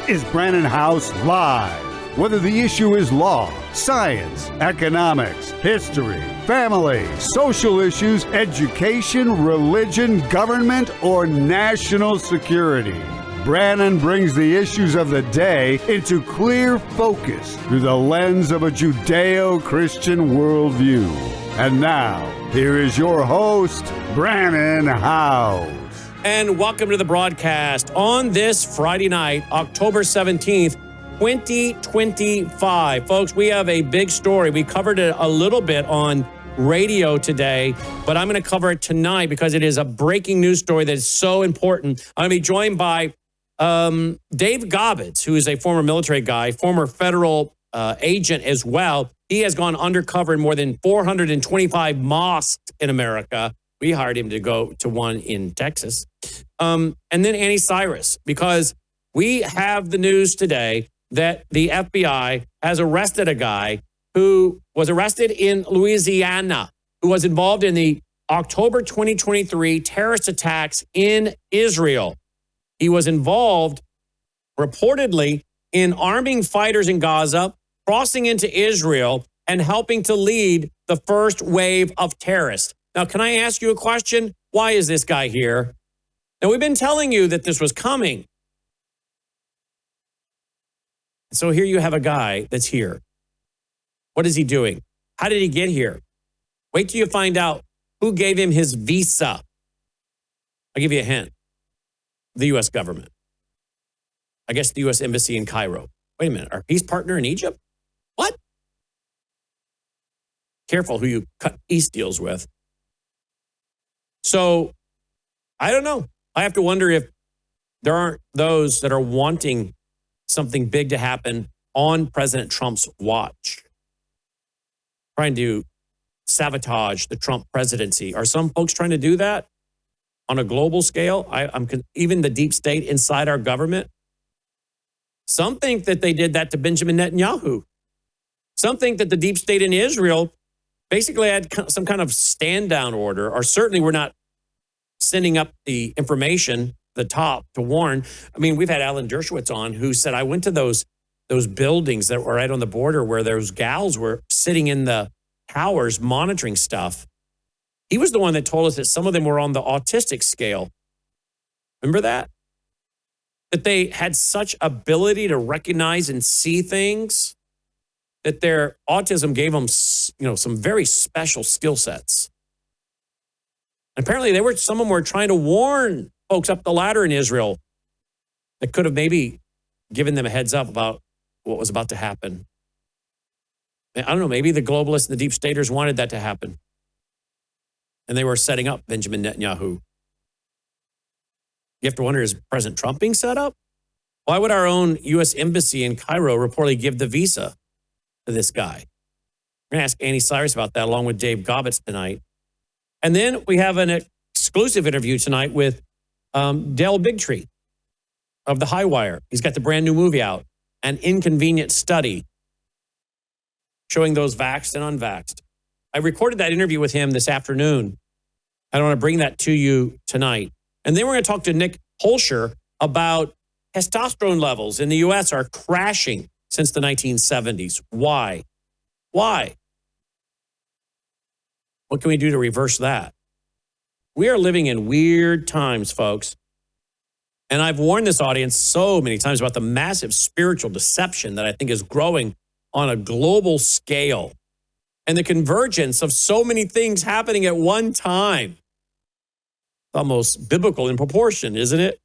is Brannon Howse Live. Whether the issue is law, science, economics, history, family, social issues, education, religion, government, or national security, Brannon brings the issues of the day into clear focus through the lens of a Judeo-Christian worldview. And now, here is your host, Brannon Howse. And welcome to the broadcast on this Friday night, October 17th, 2025. Folks, we have a big story. We covered it a little bit on radio today, but I'm going to cover it tonight because it is a breaking news story that is so important. I'm going to be joined by Dave Gaubatz, who is a former military guy, former federal agent as well. He has gone undercover in more than 425 mosques in America. We hired him to go to one in Texas. And then Anni Cyrus, because we have the news today that the FBI has arrested a guy who was arrested in Louisiana, who was involved in the October 2023 terrorist attacks in Israel. He was involved, reportedly, in arming fighters in Gaza, crossing into Israel, and helping to lead the first wave of terrorists. Now, can I ask you a question? Why is this guy here? Now, we've been telling you that this was coming. So here you have a guy that's here. What is he doing? How did he get here? Wait till you find out who gave him his visa. I'll give you a hint. The U.S. government. I guess the U.S. Embassy in Cairo. Wait a minute. Our peace partner in Egypt? What? Careful who you cut peace deals with. So, I don't know. I have to wonder if there aren't those that are wanting something big to happen on President Trump's watch, trying to sabotage the Trump presidency. Are some folks trying to do that on a global scale? Even the deep state inside our government. Some think that they did that to Benjamin Netanyahu. Some think that the deep state in Israel basically had some kind of stand-down order, or certainly we're not sending up the information, the top, to warn. I mean, we've had Alan Dershowitz on who said, I went to those buildings that were right on the border where those gals were sitting in the towers monitoring stuff. He was the one that told us that some of them were on the autistic scale. Remember that? That they had such ability to recognize and see things that their autism gave them, some very special skill sets. And apparently some of them were trying to warn folks up the ladder in Israel that could have maybe given them a heads up about what was about to happen. I don't know, maybe the globalists and the deep staters wanted that to happen. And they were setting up Benjamin Netanyahu. You have to wonder, is President Trump being set up? Why would our own U.S. Embassy in Cairo reportedly give the visa to this guy? We're going to ask Anni Cyrus about that along with Dave Gaubatz tonight. And then we have an exclusive interview tonight with Dale Bigtree of The High Wire. He's got the brand new movie out, An Inconvenient Study, showing those vaxxed and unvaxxed. I recorded that interview with him this afternoon. I want to bring that to you tonight. And then we're going to talk to Nick Holscher about testosterone levels in the U.S. are crashing since the 1970s. Why? Why? What can we do to reverse that? We are living in weird times, folks. And I've warned this audience so many times about the massive spiritual deception that I think is growing on a global scale and the convergence of so many things happening at one time. It's almost biblical in proportion, isn't it?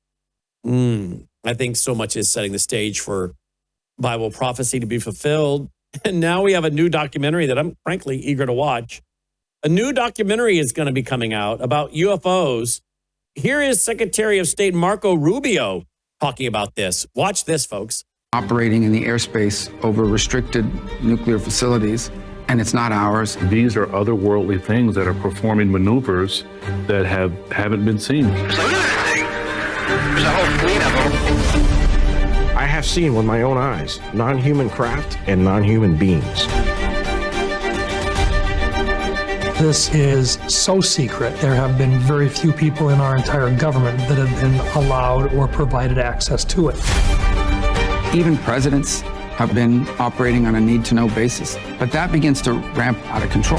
I think so much is setting the stage for Bible prophecy to be fulfilled. And now we have a new documentary that I'm frankly eager to watch. A new documentary is going to be coming out about UFOs. Here is Secretary of State Marco Rubio talking about this. Watch this, folks. Operating in the airspace over restricted nuclear facilities, and it's not ours. These are otherworldly things that are performing maneuvers that haven't been seen. There's a whole fleet of them. I have seen with my own eyes non-human craft and non-human beings. This is so secret. There have been very few people in our entire government that have been allowed or provided access to it. Even presidents have been operating on a need-to-know basis. But that begins to ramp out of control.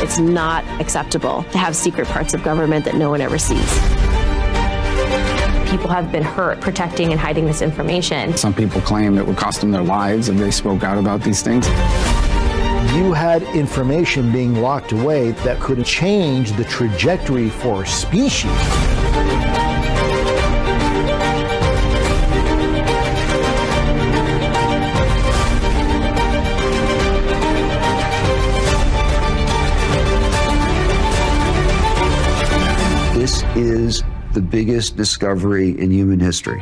It's not acceptable to have secret parts of government that no one ever sees. People have been hurt protecting and hiding this information. Some people claim it would cost them their lives if they spoke out about these things. You had information being locked away that could change the trajectory for a species. This is the biggest discovery in human history.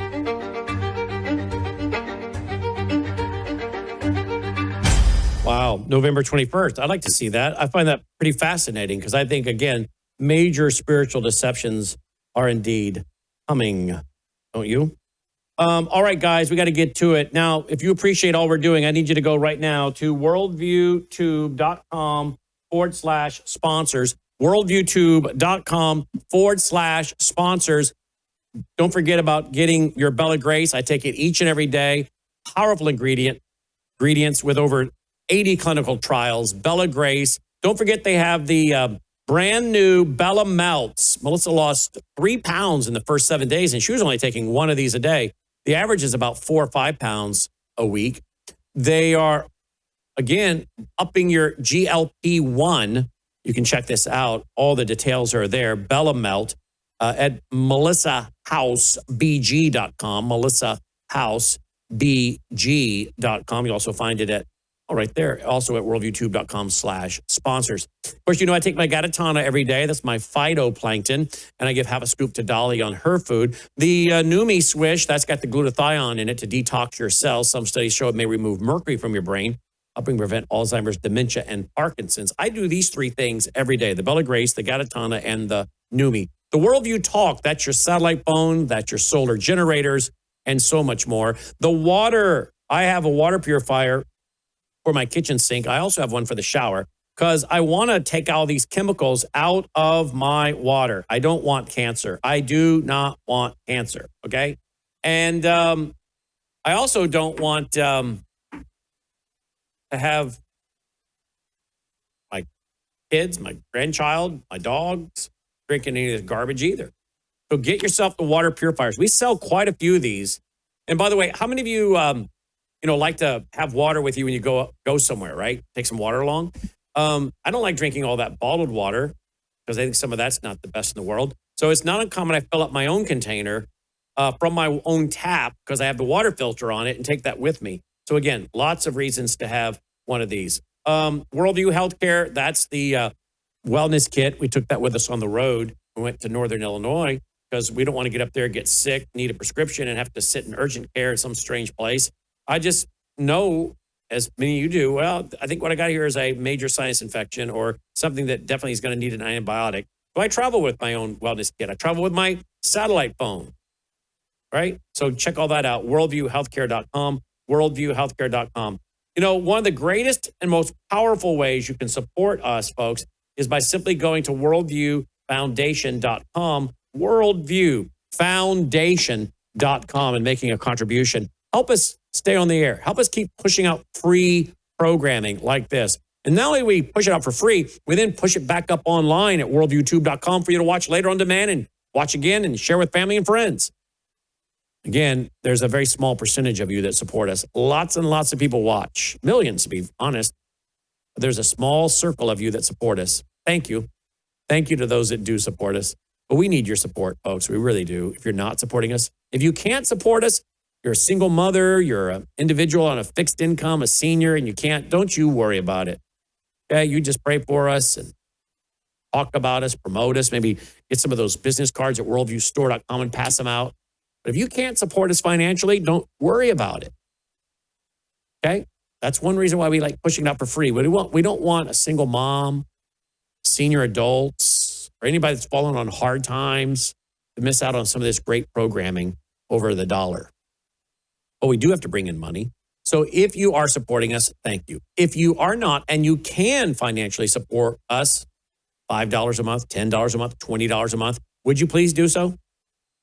Wow, November 21st. I'd like to see that. I find that pretty fascinating because I think, again, major spiritual deceptions are indeed coming. Don't you? All right, guys, we got to get to it. Now, if you appreciate all we're doing, I need you to go right now to worldviewtube.com/sponsors. worldviewtube.com/sponsors. Don't forget about getting your Bella Grace. I take it each and every day. Powerful ingredients with over 80 clinical trials. Bella Grace. Don't forget they have the brand new Bella Melts. Melissa lost 3 pounds in the first 7 days, and she was only taking one of these a day. The average is about 4 or 5 pounds a week. They are, again, upping your GLP-1. You can check this out. All the details are there. Bella Melt at melissahowsebg.com. melissahowsebg.com. You also find it at, right there, also at worldviewtube.com/sponsors. Of course, you know I take my Gaubatz every day. That's my phytoplankton. And I give half a scoop to Dolly on her food. The Numi Swish, that's got the glutathione in it to detox your cells. Some studies show it may remove mercury from your brain, helping prevent Alzheimer's, dementia, and Parkinson's. I do these 3 things every day: the Bella Grace, the Gaubatz, and the Numi. The Worldview Talk, that's your satellite phone, that's your solar generators, and so much more. The water, I have a water purifier for my kitchen sink. I also have one for the shower because I want to take all these chemicals out of my water. I don't want cancer. I do not want cancer, okay? And I also don't want to have my kids, my grandchild, my dogs drinking any of this garbage either. So get yourself the water purifiers. We sell quite a few of these. And by the way, how many of you, like to have water with you when you go somewhere, right? Take some water along. I don't like drinking all that bottled water because I think some of that's not the best in the world. So it's not uncommon I fill up my own container from my own tap because I have the water filter on it and take that with me. So again, lots of reasons to have one of these. Worldview Healthcare, that's the wellness kit. We took that with us on the road. We went to Northern Illinois because we don't want to get up there, get sick, need a prescription, and have to sit in urgent care in some strange place. I just know, as many of you do, well, I think what I got here is a major sinus infection or something that definitely is going to need an antibiotic. So I travel with my own wellness kit. I travel with my satellite phone, right? So check all that out, worldviewhealthcare.com, worldviewhealthcare.com. One of the greatest and most powerful ways you can support us, folks, is by simply going to worldviewfoundation.com, worldviewfoundation.com, and making a contribution. Help us stay on the air. Help us keep pushing out free programming like this. And not only we push it out for free, we then push it back up online at worldviewtube.com for you to watch later on demand and watch again and share with family and friends. Again, there's a very small percentage of you that support us. Lots and lots of people watch. Millions, to be honest. But there's a small circle of you that support us. Thank you. Thank you to those that do support us. But we need your support, folks. We really do. If you're not supporting us, if you can't support us, you're a single mother, you're an individual on a fixed income, a senior, and you can't, don't you worry about it. Okay, you just pray for us and talk about us, promote us, maybe get some of those business cards at worldviewstore.com and pass them out. But if you can't support us financially, don't worry about it. Okay? That's one reason why we like pushing it out for free. We don't want a single mom, senior adults, or anybody that's fallen on hard times to miss out on some of this great programming over the dollar. But we do have to bring in money. So if you are supporting us, thank you. If you are not, and you can financially support us, $5 a month, $10 a month, $20 a month, would you please do so?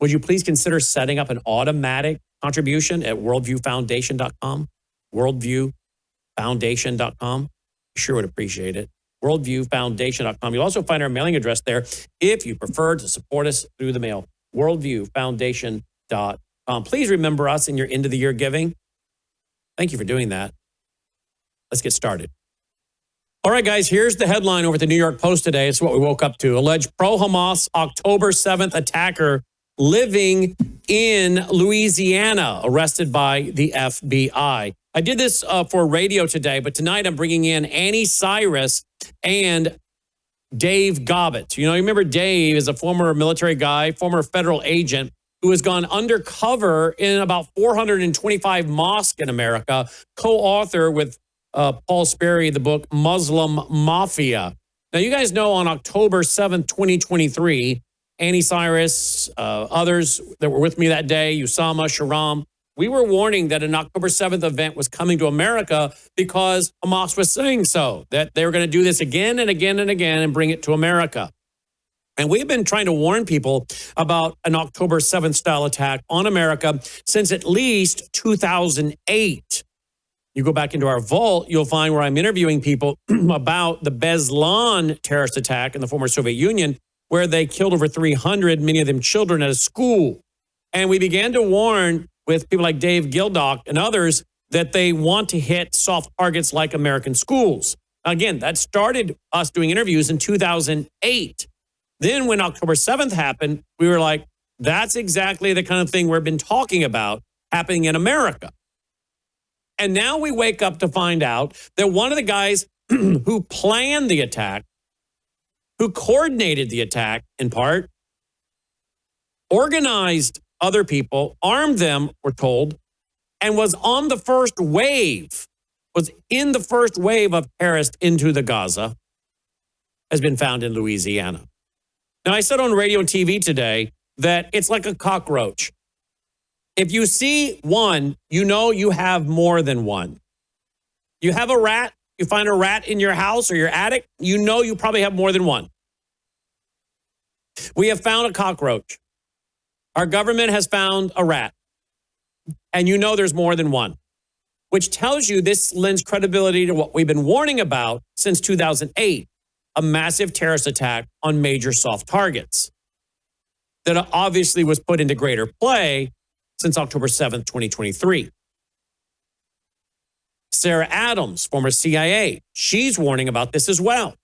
Would you please consider setting up an automatic Contribution at worldviewfoundation.com. Worldviewfoundation.com. Sure would appreciate it. Worldviewfoundation.com. You'll also find our mailing address there if you prefer to support us through the mail. Worldviewfoundation.com. Please remember us in your end of the year giving. Thank you for doing that. Let's get started. All right, guys, here's the headline over at the New York Post today. It's what we woke up to. Alleged pro-Hamas October 7th attacker living in Louisiana, arrested by the FBI. I did this for radio today, but tonight I'm bringing in Anni Cyrus and Dave Gaubatz. You remember Dave is a former military guy, former federal agent who has gone undercover in about 425 mosques in America, co-author with Paul Sperry, the book Muslim Mafia. Now, you guys know on October 7th, 2023, Anni Cyrus, others that were with me that day, Usama, Sharam, we were warning that an October 7th event was coming to America because Hamas was saying so, that they were going to do this again and again and again and bring it to America. And we've been trying to warn people about an October 7th style attack on America since at least 2008. You go back into our vault, you'll find where I'm interviewing people about the Beslan terrorist attack in the former Soviet Union, where they killed over 300, many of them children, at a school. And we began to warn with people like Dave Gildock and others that they want to hit soft targets like American schools. Again, that started us doing interviews in 2008. Then when October 7th happened, we were like, that's exactly the kind of thing we've been talking about happening in America. And now we wake up to find out that one of the guys who planned the attack, who coordinated the attack in part, organized other people, armed them, we're told, and was on the first wave, was in the first wave of terrorists into the Gaza, has been found in Louisiana. Now, I said on radio and TV today that it's like a cockroach. If you see one, you know you have more than one. You have a rat, you find a rat in your house or your attic, you know you probably have more than one. We have found a cockroach. Our government has found a rat. And you know there's more than one, which tells you this lends credibility to what we've been warning about since 2008, a massive terrorist attack on major soft targets that obviously was put into greater play since October 7th, 2023. Sarah Adams, former CIA, she's warning about this as well.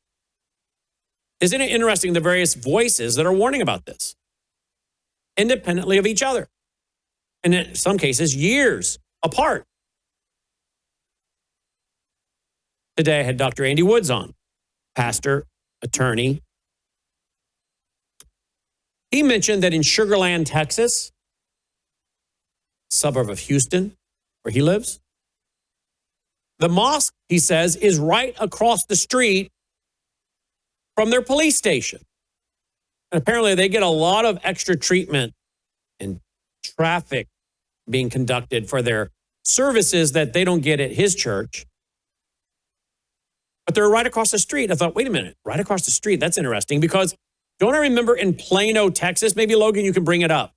Isn't it interesting the various voices that are warning about this, independently of each other, and in some cases, years apart? Today, I had Dr. Andy Woods on, pastor, attorney. He mentioned that in Sugar Land, Texas, suburb of Houston, where he lives, the mosque, he says, is right across the street from their police station. And apparently they get a lot of extra treatment and traffic being conducted for their services that they don't get at his church. But they're right across the street. I thought, wait a minute, right across the street. That's interesting because don't I remember in Plano, Texas, maybe Logan, you can bring it up.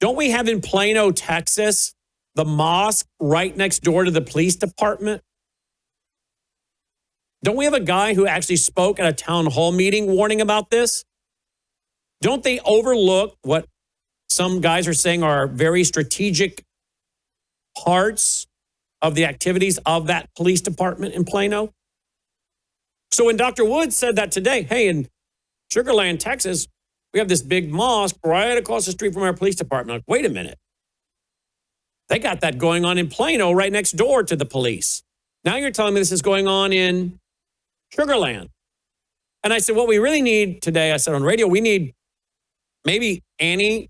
Don't we have in Plano, Texas, the mosque right next door to the police department? Don't we have a guy who actually spoke at a town hall meeting warning about this? Don't they overlook what some guys are saying are very strategic parts of the activities of that police department in Plano? So when Dr. Woods said that today, hey, in Sugar Land, Texas, we have this big mosque right across the street from our police department. Like, wait a minute. They got that going on in Plano right next door to the police. Now you're telling me this is going on in Sugar Land. And I said, what we really need today, I said on radio, we need maybe Anni,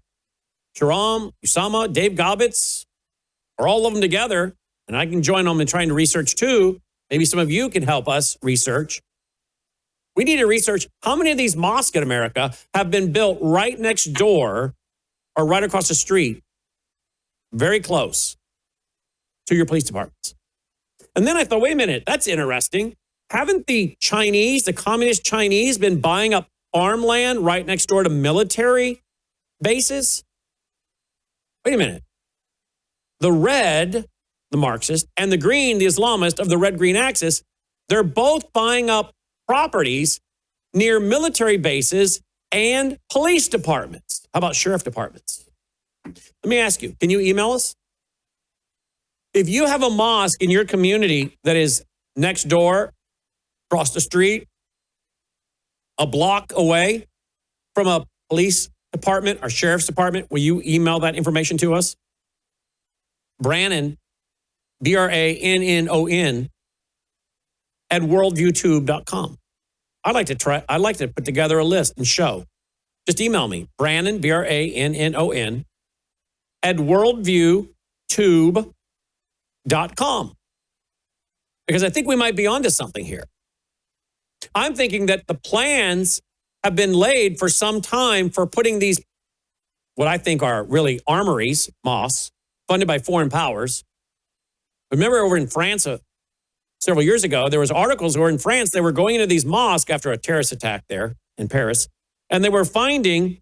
Sharam, Usama, Dave Gaubatz, or all of them together. And I can join them in trying to research too. Maybe some of you can help us research. We need to research how many of these mosques in America have been built right next door or right across the street, very close to your police departments. And then I thought, wait a minute, that's interesting. Haven't the Chinese, the communist Chinese, been buying up farmland right next door to military bases? Wait a minute. the red, the Marxist, and the green, the Islamist of the red-green axis, they're both buying up properties near military bases and police departments. How about sheriff departments? Let me ask you, can you email us? If you have a mosque in your community that is next door, across the street, a block away from a police department or sheriff's department, will you email that information to us? Brannon, Brannon, at worldviewtube.com. I'd like to put together a list and show. Just email me, Brannon, Brannon, at worldviewtube.com. Because I think we might be onto something here. I'm thinking that the plans have been laid for some time for putting these, what I think are really armories, mosques, funded by foreign powers. Remember over in France several years ago, there was articles where in France, they were going into these mosques after a terrorist attack there in Paris, and they were finding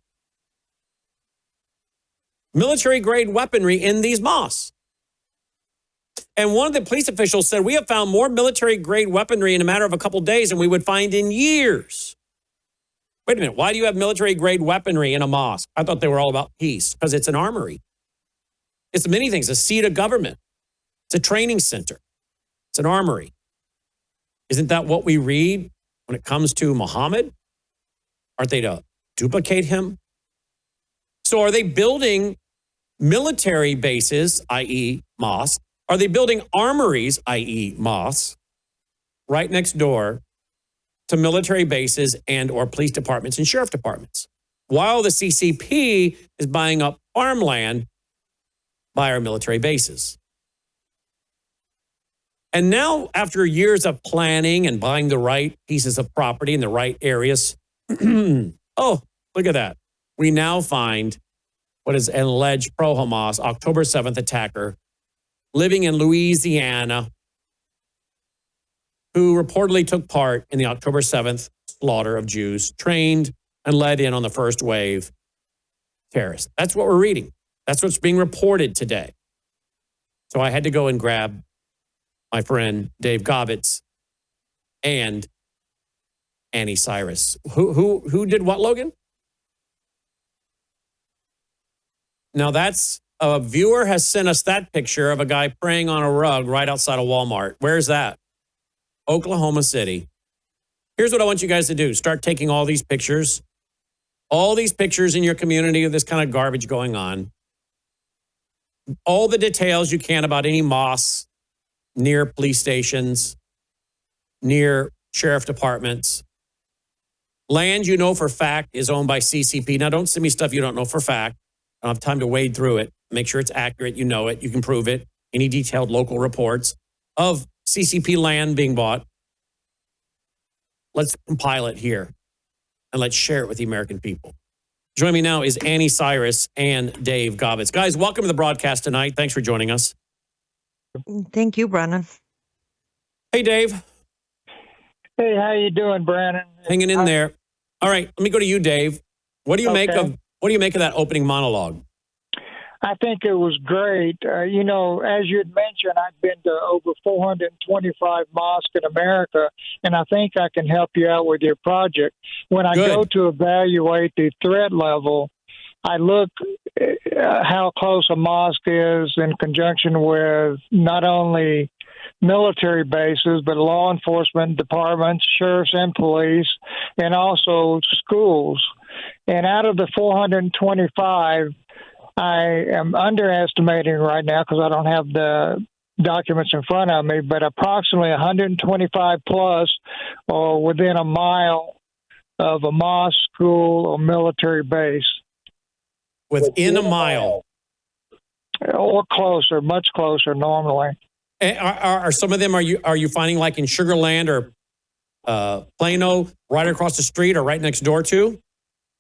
military-grade weaponry in these mosques. And one of the police officials said, we have found more military-grade weaponry in a matter of a couple days than we would find in years. Wait a minute, why do you have military-grade weaponry in a mosque? I thought they were all about peace, because it's an armory. It's many things, a seat of government. It's a training center. It's an armory. Isn't that what we read when it comes to Muhammad? Aren't they to duplicate him? So are they building military bases, i.e. mosques? Are they building armories, i.e. mosques, right next door to military bases and or police departments and sheriff departments? While the CCP is buying up farmland by our military bases. And now, after years of planning and buying the right pieces of property in the right areas, oh, look at that. We now find what is an alleged pro-Hamas October 7th attacker living in Louisiana who reportedly took part in the October 7th slaughter of Jews, trained and led in on the first wave terrorists. That's what we're reading. That's what's being reported today. So I had to go and grab my friend Dave Gaubatz and Anni Cyrus. Who did what, Logan? Now that's a viewer has sent us that picture of a guy praying on a rug right outside of Walmart. Where's that? Oklahoma City. Here's what I want you guys to do. Start taking all these pictures in your community of this kind of garbage going on. All the details you can about any mosques near police stations, near sheriff departments. Land you know for fact is owned by CCP. Now, don't send me stuff you don't know for fact. I don't have time to wade through it. Make sure it's accurate. You know it. You can prove it. Any detailed local reports of CCP land being bought. Let's compile it here and let's share it with the American people. Joining me now is Anni Cyrus and Dave Gaubatz. Guys, welcome to the broadcast tonight. Thanks for joining us. Thank you, Brannon. Hey, Dave. Hey, how you doing, Brannon? Hanging in there. All right, let me go to you, Dave. What do you make of that opening monologue? I think it was great. As you had mentioned, I've been to over 425 mosques in America, and I think I can help you out with your project. When I go to evaluate the threat level, I look at how close a mosque is in conjunction with not only military bases, but law enforcement departments, sheriffs and police, and also schools. And out of the 425, I am underestimating right now because I don't have the documents in front of me, but approximately 125 plus are within a mile of a mosque, school, or military base. Within a mile? Or closer, much closer normally. And are some of them, are you finding like in Sugar Land or Plano, right across the street or right next door to?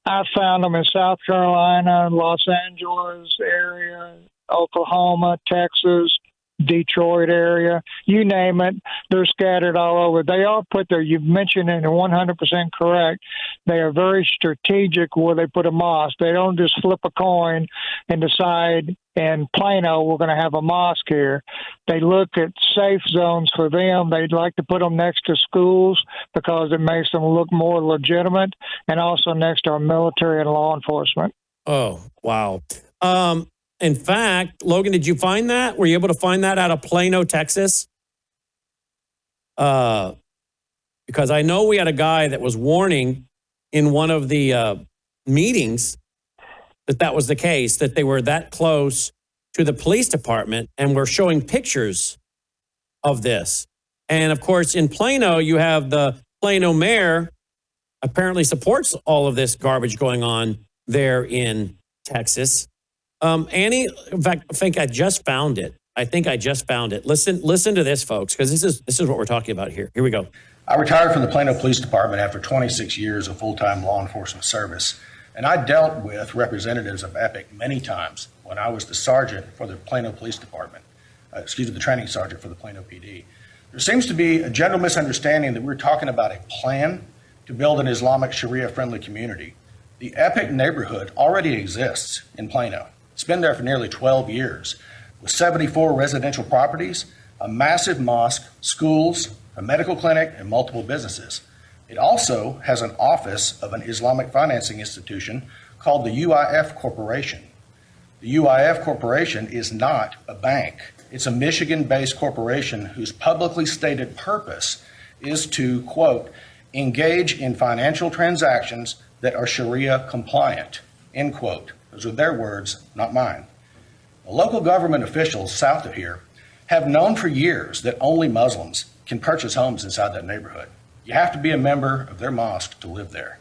I found them in South Carolina, Los Angeles area, Oklahoma, Texas, Detroit area, you name it, they're scattered all over. They all put their, you've mentioned it, and 100% correct, they are very strategic where they put a mosque. They don't just flip a coin and decide in Plano we're going to have a mosque here. They look at safe zones for them. They'd like to put them next to schools because it makes them look more legitimate, and also next to our military and law enforcement. Oh, wow. In fact, Logan, did you find that? Were you able to find that out of Plano, Texas? Because I know we had a guy that was warning in one of the meetings that was the case, that they were that close to the police department and were showing pictures of this. And of course, in Plano, you have the Plano mayor apparently supports all of this garbage going on there in Texas. Annie, in fact, I think I just found it. Listen to this, folks, because this is what we're talking about here. Here we go. I retired from the Plano Police Department after 26 years of full-time law enforcement service, and I dealt with representatives of EPIC many times when I was the sergeant for the Plano Police Department, the training sergeant for the Plano PD. There seems to be a general misunderstanding that we're talking about a plan to build an Islamic Sharia-friendly community. The EPIC neighborhood already exists in Plano. It's been there for nearly 12 years, with 74 residential properties, a massive mosque, schools, a medical clinic, and multiple businesses. It also has an office of an Islamic financing institution called the UIF Corporation. The UIF Corporation is not a bank. It's a Michigan-based corporation whose publicly stated purpose is to, quote, engage in financial transactions that are Sharia compliant, end quote. Those are their words, not mine. The local government officials south of here have known for years that only Muslims can purchase homes inside that neighborhood. You have to be a member of their mosque to live there.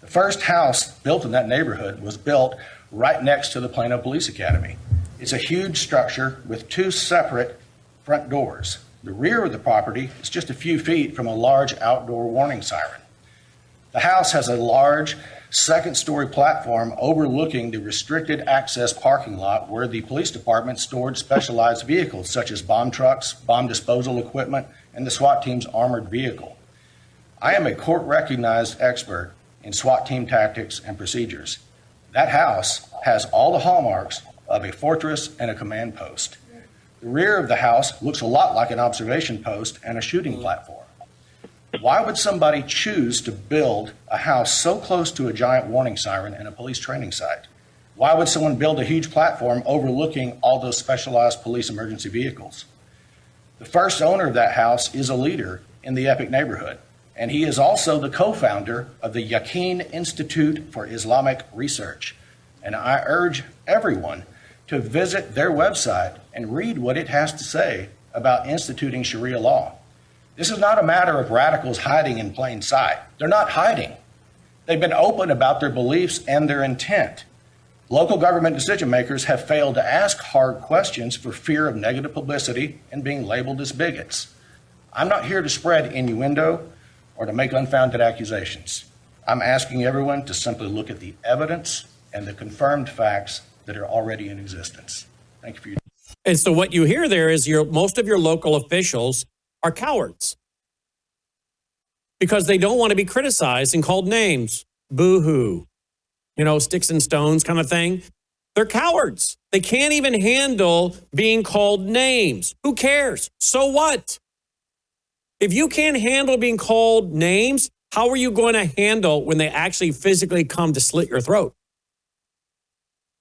The first house built in that neighborhood was built right next to the Plano Police Academy. It's a huge structure with two separate front doors. The rear of the property is just a few feet from a large outdoor warning siren. The house has a large second-story platform overlooking the restricted access parking lot where the police department stored specialized vehicles such as bomb trucks, bomb disposal equipment, and the SWAT team's armored vehicle. I am a court-recognized expert in SWAT team tactics and procedures. That house has all the hallmarks of a fortress and a command post. The rear of the house looks a lot like an observation post and a shooting platform. Why would somebody choose to build a house so close to a giant warning siren and a police training site? Why would someone build a huge platform overlooking all those specialized police emergency vehicles? The first owner of that house is a leader in the EPIC neighborhood, and he is also the co-founder of the Yaqeen Institute for Islamic Research. And I urge everyone to visit their website and read what it has to say about instituting Sharia law. This is not a matter of radicals hiding in plain sight. They're not hiding. They've been open about their beliefs and their intent. Local government decision makers have failed to ask hard questions for fear of negative publicity and being labeled as bigots. I'm not here to spread innuendo or to make unfounded accusations. I'm asking everyone to simply look at the evidence and the confirmed facts that are already in existence. Thank you for your. And so what you hear there is most of your local officials are cowards because they don't want to be criticized and called names. Boo-hoo. Sticks and stones kind of thing. They're cowards. They can't even handle being called names. Who cares? So what? If you can't handle being called names, how are you going to handle when they actually physically come to slit your throat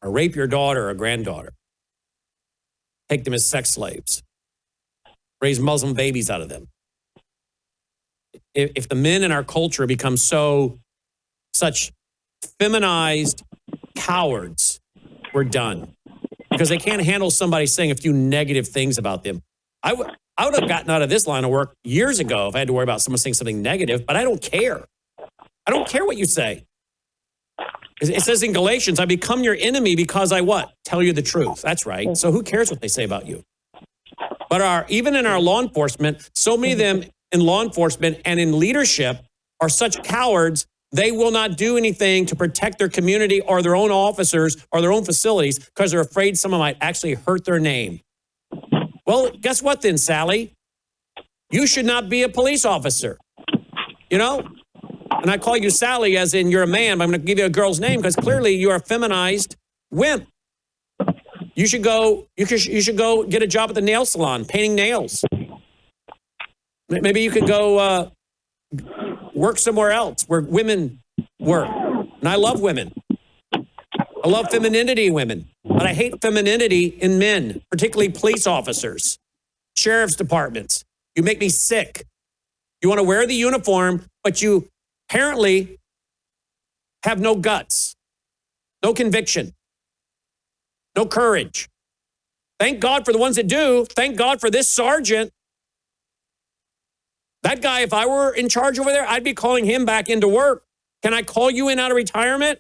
or rape your daughter or granddaughter? Take them as sex slaves. Raise Muslim babies out of them. If the men in our culture become such feminized cowards, we're done. Because they can't handle somebody saying a few negative things about them. I would have gotten out of this line of work years ago if I had to worry about someone saying something negative, but I don't care. I don't care what you say. It says in Galatians, I become your enemy because I what? Tell you the truth. That's right. So who cares what they say about you? But even in our law enforcement, so many of them in law enforcement and in leadership are such cowards, they will not do anything to protect their community or their own officers or their own facilities because they're afraid someone might actually hurt their name. Well, guess what then, Sally? You should not be a police officer. You know? And I call you Sally as in you're a man, but I'm going to give you a girl's name because clearly you are a feminized wimp. You should go get a job at the nail salon, painting nails. Maybe you could go work somewhere else where women work. And I love women. I love femininity in women, but I hate femininity in men, particularly police officers, sheriff's departments. You make me sick. You want to wear the uniform, but you apparently have no guts, no conviction, no courage. Thank God for the ones that do. Thank God for this sergeant. That guy, if I were in charge over there, I'd be calling him back into work. Can I call you in out of retirement?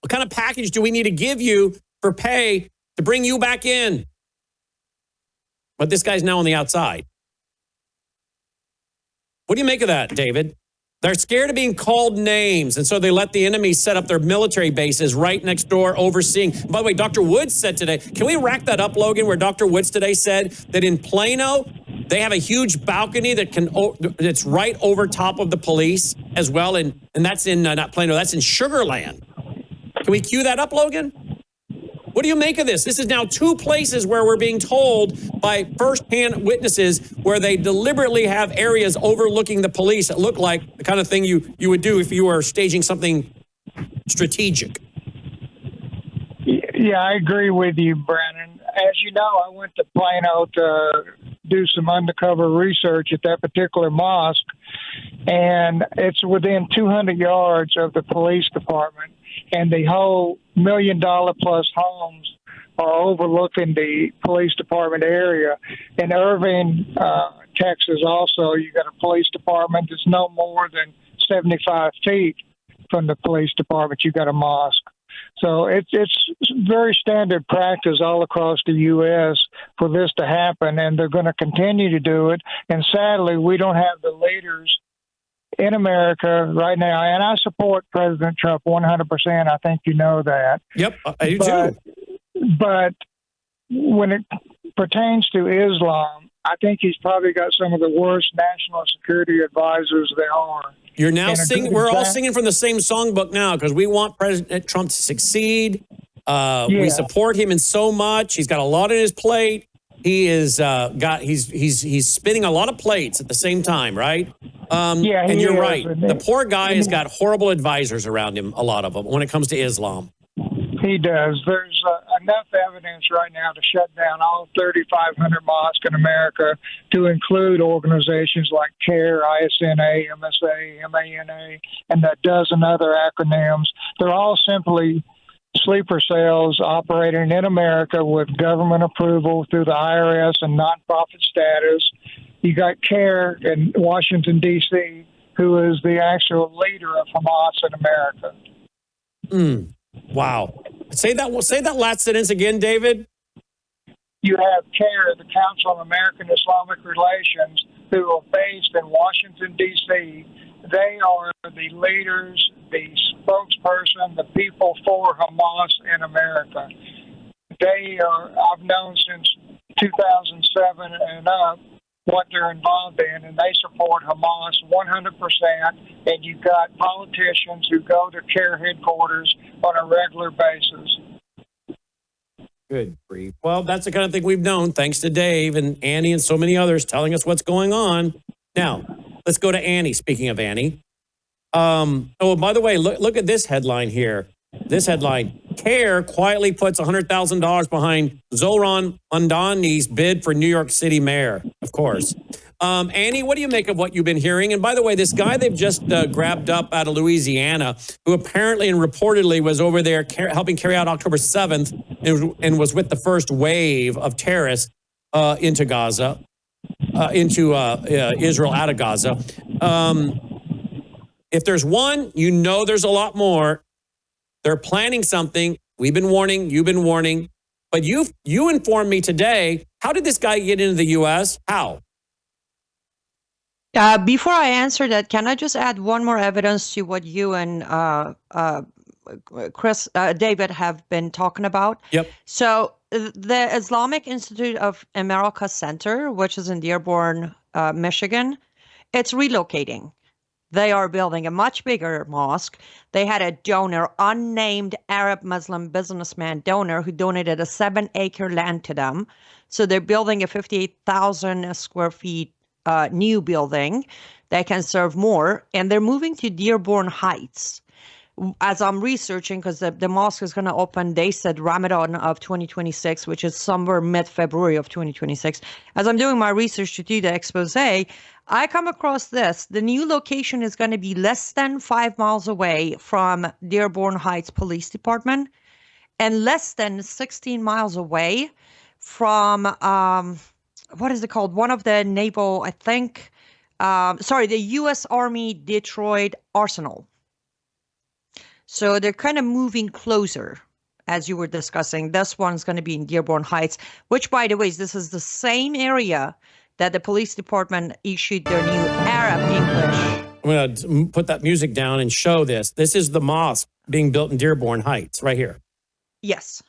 What kind of package do we need to give you for pay to bring you back in? But this guy's now on the outside. What do you make of that, David? They're scared of being called names, and so they let the enemy set up their military bases right next door overseeing. By the way, Dr. Woods said today, can we rack that up, Logan, where Dr. Woods today said that in Plano, they have a huge balcony that's right over top of the police as well, and that's in, not Plano, that's in Sugar Land. Can we cue that up, Logan? What do you make of this? This is now two places where we're being told by firsthand witnesses where they deliberately have areas overlooking the police that look like the kind of thing you would do if you were staging something strategic. Yeah, I agree with you, Brannon. As you know, I went to Plano to do some undercover research at that particular mosque, and it's within 200 yards of the police department. And the whole $1 million plus homes are overlooking the police department area. In Irving, Texas, also, you got a police department that's no more than 75 feet from the police department. You got a mosque. So it's very standard practice all across the U.S. for this to happen, and they're going to continue to do it. And sadly, we don't have the leaders in America right now, and I support President Trump 100%. I think you know that. Yep, I do too. But when it pertains to Islam, I think he's probably got some of the worst national security advisors there are. You're now singing. We're all singing from the same songbook now because we want President Trump to succeed. We support him in so much. He's got a lot on his plate. He is he's spinning a lot of plates at the same time, right? And you're right. The poor guy has got horrible advisors around him, a lot of them, when it comes to Islam. He does. There's enough evidence right now to shut down all 3,500 mosques in America, to include organizations like CARE, ISNA, MSA, MANA, and a dozen other acronyms. They're all simply sleeper cells operating in America with government approval through the IRS and nonprofit status. You got CARE in Washington, D.C., who is the actual leader of Hamas in America. Wow. Say that last sentence again, David. You have CARE, the Council of American Islamic Relations, who are based in Washington, D.C. They are the leaders, the spokesperson, the people for Hamas in America. They are, I've known since 2007 and up, what they're involved in, and they support Hamas 100%. And you've got politicians who go to CARE headquarters on a regular basis. Good grief. Well, that's the kind of thing we've known, thanks to Dave and Annie and so many others telling us what's going on. Now, let's go to Annie. Speaking of Annie. Oh, by the way, look at this headline here. This headline, CARE quietly puts $100,000 behind Zohran Mamdani's bid for New York City mayor, of course. Annie, what do you make of what you've been hearing? And by the way, this guy they've just grabbed up out of Louisiana, who apparently and reportedly was over there helping carry out October 7th and was with the first wave of terrorists into Gaza, into Israel out of Gaza. If there's one, you know there's a lot more. They're planning something. We've been warning. You've been warning. But you informed me today. How did this guy get into the U.S.? How? Before I answer that, can I just add one more evidence to what you and David have been talking about. Yep. So the Islamic Institute of America Center, which is in Dearborn, Michigan, it's relocating. They are building a much bigger mosque. They had a donor, unnamed Arab Muslim businessman donor, who donated a 7-acre land to them. So they're building a 58,000 square feet new building that can serve more. And they're moving to Dearborn Heights. As I'm researching, because the mosque is going to open, they said Ramadan of 2026, which is somewhere mid-February of 2026. As I'm doing my research to do the expose, I come across this. The new location is going to be less than 5 miles away from Dearborn Heights Police Department and less than 16 miles away from, what is it called? One of the naval, I think, the U.S. Army Detroit Arsenal. So they're kind of moving closer, as you were discussing. This one's going to be in Dearborn Heights, which, by the way, this is the same area that the police department issued their new Arab English. I'm going to put that music down and show this. This is the mosque being built in Dearborn Heights, right here. Yes.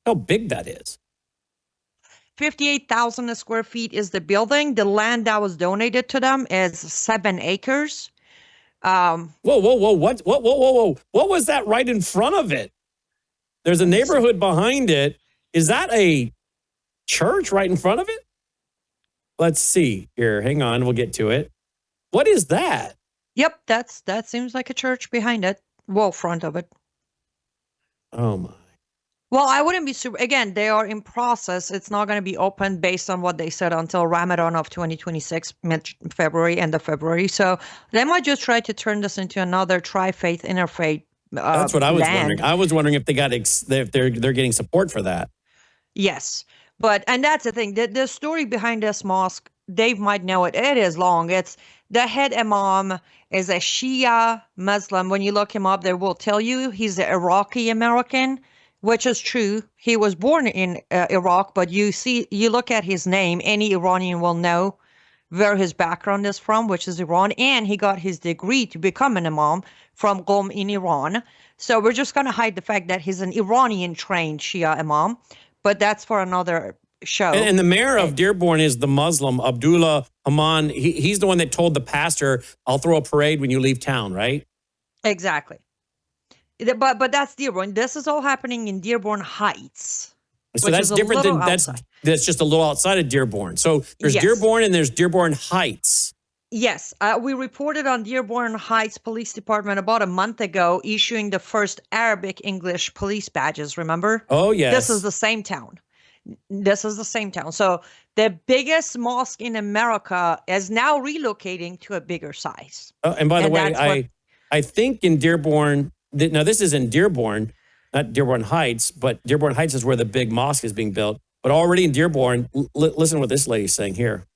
How big that is. 58,000 square feet is the building. The land that was donated to them is 7 acres. Whoa. What was that right in front of it? There's a neighborhood behind it. Is that a church right in front of it? Let's see here. Hang on. We'll get to it. What is that? Yep. That seems like a church behind it. Well, front of it. Oh my. Well, I wouldn't be super. Again, they are in process. It's not going to be open based on what they said until Ramadan of 2026, mid-February, end of February. So they might just try to turn this into another tri-faith, interfaith That's what I was land. wondering. I was wondering if they got if they're getting support for that. Yes, and that's the thing. The story behind this mosque, Dave might know it. It is long. It's the head imam is a Shia Muslim. When you look him up, they will tell you he's an Iraqi American. Which is true. He was born in Iraq, but you look at his name, any Iranian will know where his background is from, which is Iran. And he got his degree to become an imam from Qom in Iran. So we're just going to hide the fact that he's an Iranian-trained Shia imam, but that's for another show. And the mayor of Dearborn is the Muslim, Abdullah Haman. He's the one that told the pastor, I'll throw a parade when you leave town, right? Exactly. But that's Dearborn. This is all happening in Dearborn Heights. So that's different than that's just a little outside of Dearborn. So there's Dearborn and there's Dearborn Heights. Yes. We reported on Dearborn Heights Police Department about a month ago issuing the first Arabic English police badges, remember? Oh, yes. This is the same town. So the biggest mosque in America is now relocating to a bigger size. And by the way, I think in Dearborn... Now, this is in Dearborn, not Dearborn Heights, but Dearborn Heights is where the big mosque is being built. But already in Dearborn, listen to what this lady's saying here.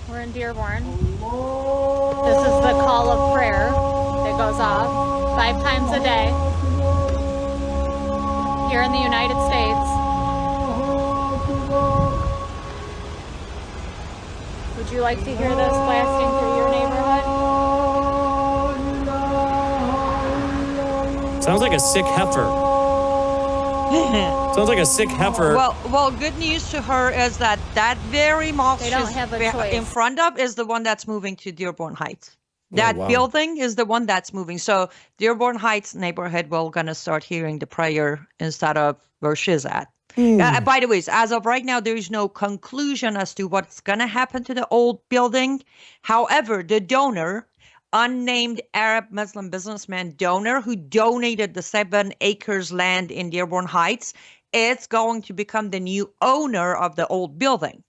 We're in Dearborn. This is the call of prayer that goes off 5 times a day here in the United States. Would you like to hear this blasting through your neighborhood? Sounds like a sick heifer. Sounds like a sick heifer. Well, good news to her is that very mosque in front of is the one that's moving to Dearborn Heights. That building is the one that's moving. So Dearborn Heights neighborhood will gonna start hearing the prayer instead of where she's at. By the way, as of right now, there is no conclusion as to what's gonna happen to the old building. However, the donor, unnamed Arab Muslim businessman donor who donated the 7 acres land in Dearborn Heights, it's going to become the new owner of the old building.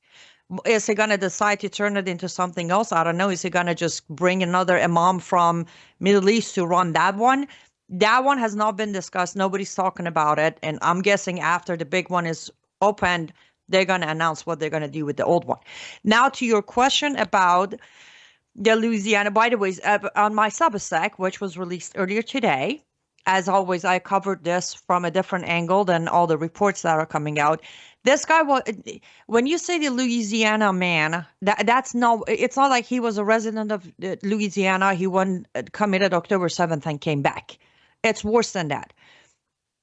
Is he going to decide to turn it into something else? I don't know. Is he going to just bring another imam from Middle East to run that one? That one has not been discussed. Nobody's talking about it. And I'm guessing after the big one is opened, they're going to announce what they're going to do with the old one. Now to your question about the Louisiana, by the way, on my Substack, which was released earlier today, as always, I covered this from a different angle than all the reports that are coming out. This guy was, when you say the Louisiana man, that's not, it's not like he was a resident of Louisiana. He committed October 7th and came back. It's worse than that.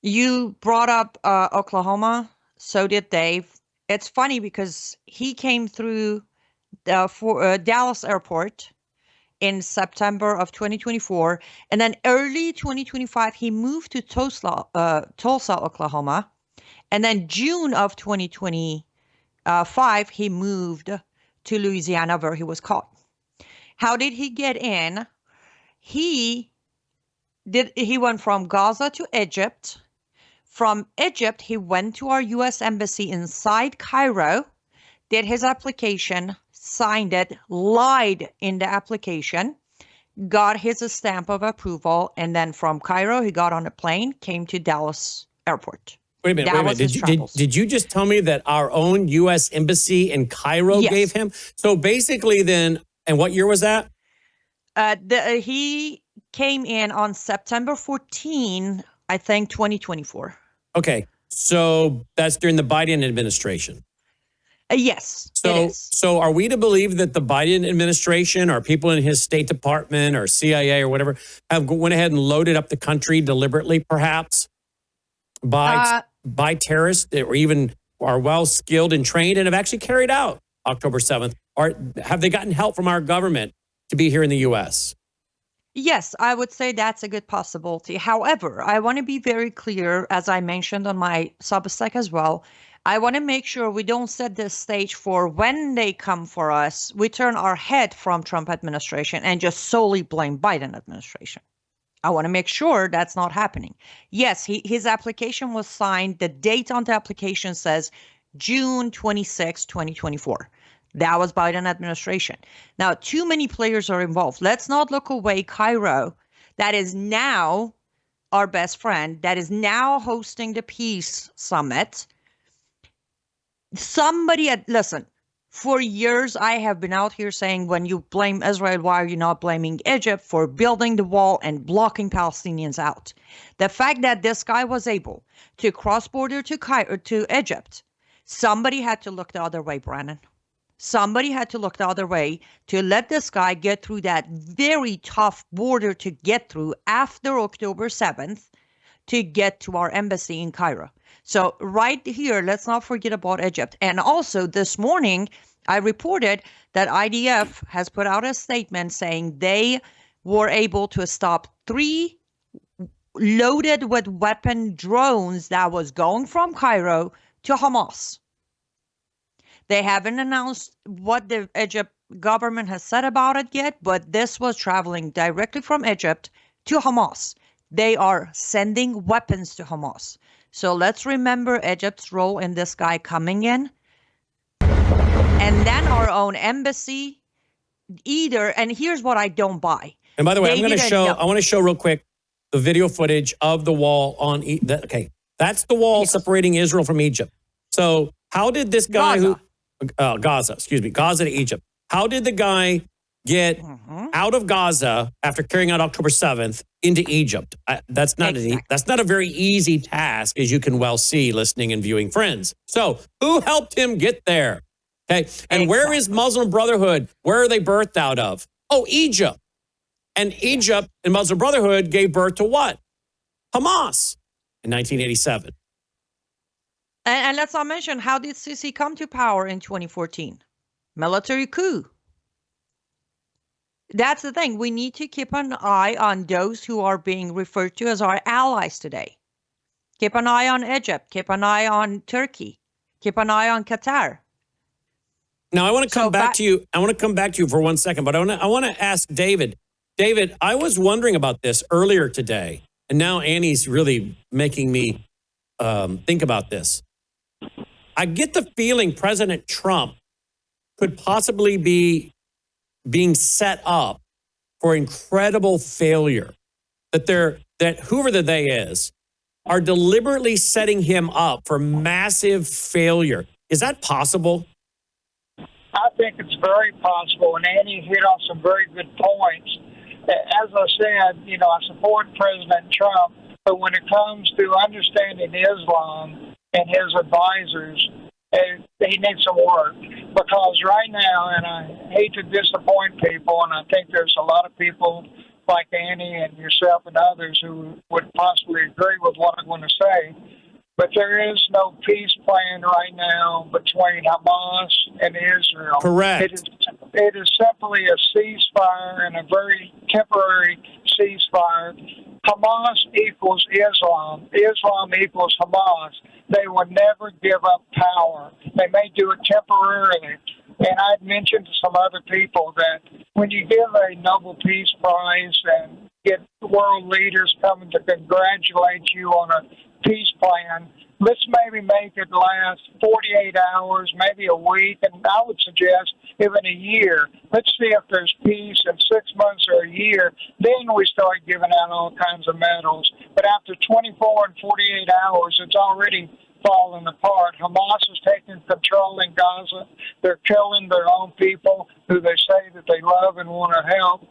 You brought up Oklahoma. So did Dave. It's funny because he came through Dallas airport in September of 2024. And then early 2025, he moved to Tulsa, Oklahoma. And then June of 2025, he moved to Louisiana where he was caught. How did he get in? He went from Gaza to Egypt. From Egypt, he went to our U.S. Embassy inside Cairo, did his application, signed it, lied in the application, got his stamp of approval, and then from Cairo, he got on a plane, came to Dallas airport. Wait a minute. Did you just tell me that our own U.S. Embassy in Cairo gave him? So basically then, and what year was that? He came in on September 14, I think, 2024. Okay. So that's during the Biden administration. Yes, it is. So are we to believe that the Biden administration or people in his State Department or CIA or whatever have went ahead and loaded up the country deliberately, perhaps, by terrorists that were even are well skilled and trained and have actually carried out October 7th? Or have they gotten help from our government to be here in the U.S.? Yes, I would say that's a good possibility. However, I want to be very clear, as I mentioned on my Substack as well. I want to make sure we don't set the stage for when they come for us, we turn our head from Trump administration and just solely blame Biden administration. I want to make sure that's not happening. Yes, his application was signed. The date on the application says June 26, 2024. That was Biden administration. Now, too many players are involved. Let's not look away. Cairo, that is now our best friend, that is now hosting the peace summit. Listen, for years, I have been out here saying when you blame Israel, why are you not blaming Egypt for building the wall and blocking Palestinians out? The fact that this guy was able to cross border to Egypt, somebody had to look the other way, Brannon. Somebody had to look the other way to let this guy get through that very tough border to get through after October 7th to get to our embassy in Cairo. So right here, let's not forget about Egypt. And also this morning, I reported that IDF has put out a statement saying they were able to stop 3 loaded with weapon drones that was going from Cairo to Hamas. They haven't announced what the Egypt government has said about it yet, but this was traveling directly from Egypt to Hamas. They are sending weapons to Hamas. So let's remember Egypt's role in this guy coming in. And then our own embassy, and here's what I don't buy. And by the way, I want to show real quick the video footage of the wall on, that's the wall separating Israel from Egypt. So how did this guy Gaza to Egypt. How did the guy get out of Gaza after carrying out October 7th into Egypt? That's not a very easy task, as you can well see, listening and viewing friends. So who helped him get there? Okay. And where is Muslim Brotherhood? Where are they birthed out of? Oh, Egypt. And Egypt and Muslim Brotherhood gave birth to what? Hamas in 1987. And let's not mention, how did Sisi come to power in 2014? Military coup. That's the thing. We need to keep an eye on those who are being referred to as our allies today. Keep an eye on Egypt. Keep an eye on Turkey. Keep an eye on Qatar. Now, I want to come back to you. I want to come back to you for 1 second, but I want to ask David. David, I was wondering about this earlier today, and now Annie's really making me think about this. I get the feeling President Trump could possibly be being set up for incredible failure. That whoever the they is are deliberately setting him up for massive failure. Is that possible? I think it's very possible, and Annie hit on some very good points. As I said, I support President Trump, but when it comes to understanding Islam and his advisors, and he needs some work. Because right now, and I hate to disappoint people, and I think there's a lot of people like Annie and yourself and others who would possibly agree with what I'm going to say, but there is no peace plan right now between Hamas and Israel. Correct. It is simply a ceasefire, and a very temporary ceasefire. Hamas equals Islam. Islam equals Hamas. They will never give up power. They may do it temporarily. And I'd mentioned to some other people that when you give a Nobel Peace Prize and get world leaders coming to congratulate you on a peace plan, let's maybe make it last 48 hours, maybe a week, and I would suggest even a year. Let's see if there's peace in 6 months or a year. Then we start giving out all kinds of medals. But after 24 and 48 hours, it's already falling apart. Hamas is taking control in Gaza. They're killing their own people who they say that they love and want to help.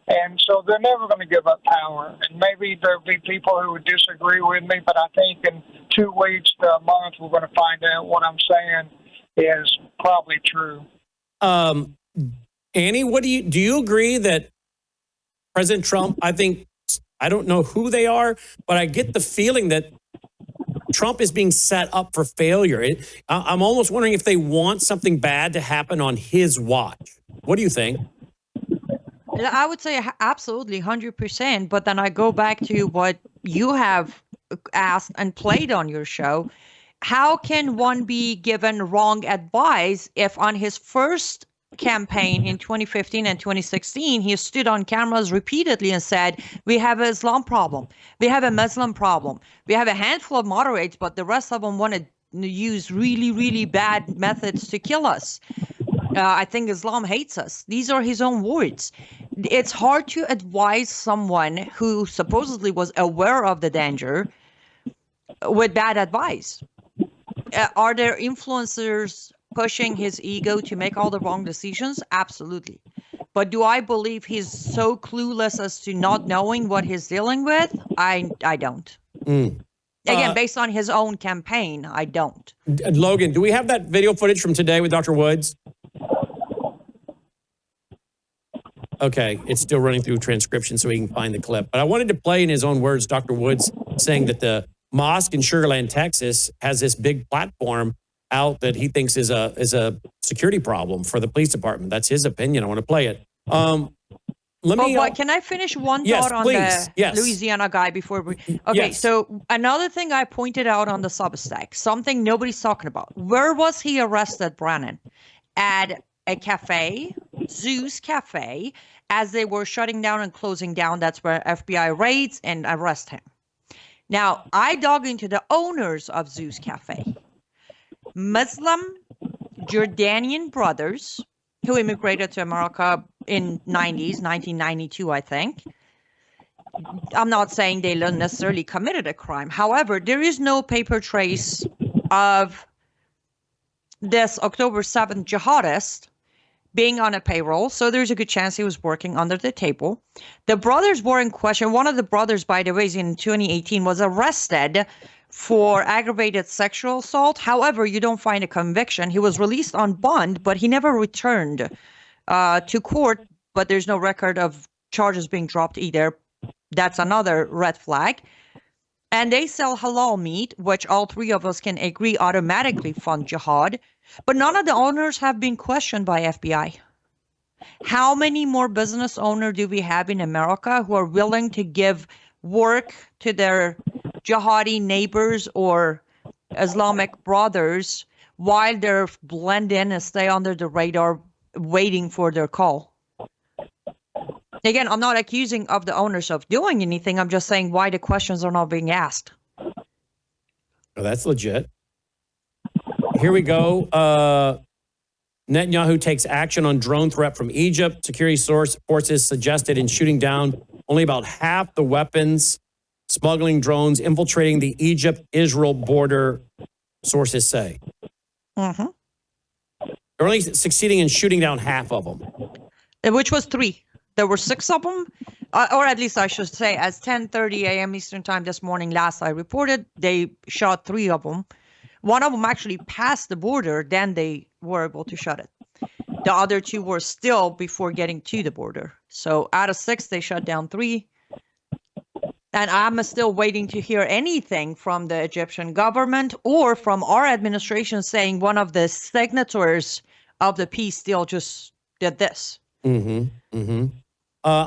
And so they're never going to give up power. And maybe there'll be people who would disagree with me, but I think in 2 weeks to a month, we're going to find out what I'm saying is probably true. Annie, do you agree that President Trump, I don't know who they are, but I get the feeling that Trump is being set up for failure. I'm almost wondering if they want something bad to happen on his watch. What do you think? I would say absolutely 100%. But then I go back to what you have asked and played on your show. How can one be given wrong advice if on his first campaign in 2015 and 2016, he stood on cameras repeatedly and said, we have an Islam problem. We have a Muslim problem. We have a handful of moderates, but the rest of them want to use really, really bad methods to kill us. I think Islam hates us. These are his own words. It's hard to advise someone who supposedly was aware of the danger with bad advice. Are there influencers pushing his ego to make all the wrong decisions? Absolutely. But do I believe he's so clueless as to not knowing what he's dealing with? I don't. Again, based on his own campaign, I don't. Logan, do we have that video footage from today with Dr. Woods? Okay, it's still running through transcription so we can find the clip. But I wanted to play in his own words, Dr. Woods saying that the mosque in Sugar Land, Texas has this big platform out that he thinks is a security problem for the police department. That's his opinion. I want to play it. Can I finish one thought on the Louisiana guy before we... Okay, so another thing I pointed out on the Substack, something nobody's talking about. Where was he arrested, Brannon? At a cafe, Zeus Cafe, as they were shutting down and closing down. That's where FBI raids and arrest him. Now, I dug into the owners of Zeus Cafe. Muslim Jordanian brothers who immigrated to America in 1992, I think. I'm not saying they necessarily committed a crime. However, there is no paper trace of this October 7th jihadist being on a payroll, so there's a good chance he was working under the table. The brothers were in question. One of the brothers, by the way, in 2018 was arrested for aggravated sexual assault. However, you don't find a conviction. He was released on bond, but he never returned to court, but there's no record of charges being dropped either. That's another red flag. And they sell halal meat, which all three of us can agree automatically fund jihad. But none of the owners have been questioned by FBI. How many more business owners do we have in America who are willing to give work to their jihadi neighbors or Islamic brothers while they're blend in and stay under the radar waiting for their call? Again, I'm not accusing of the owners of doing anything. I'm just saying why the questions are not being asked. Oh, that's legit. Here we go. Netanyahu takes action on drone threat from Egypt. Security forces suggested in shooting down only about half the weapons, smuggling drones, infiltrating the Egypt-Israel border, sources say. Mm-hmm. They're only succeeding in shooting down half of them. Which was 3. There were 6 of them, or at least I should say, as 10:30 a.m. Eastern time this morning, last I reported, they shot 3 of them. One of them actually passed the border, then they were able to shut it. The other 2 were still before getting to the border. So out of 6, they shut down 3. And I'm still waiting to hear anything from the Egyptian government or from our administration saying one of the signatories of the peace deal just did this. I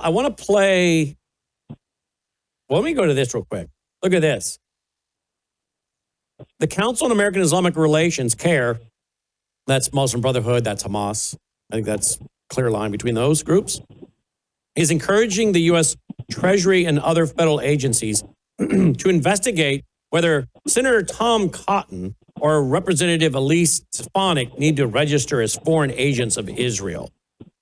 want to play. Well, let me go to this real quick. Look at this. The Council on American Islamic Relations, CARE, that's Muslim Brotherhood, that's Hamas. I think that's a clear line between those groups, is encouraging the U.S. Treasury and other federal agencies to investigate whether Senator Tom Cotton or Representative Elise Stefanik need to register as foreign agents of Israel.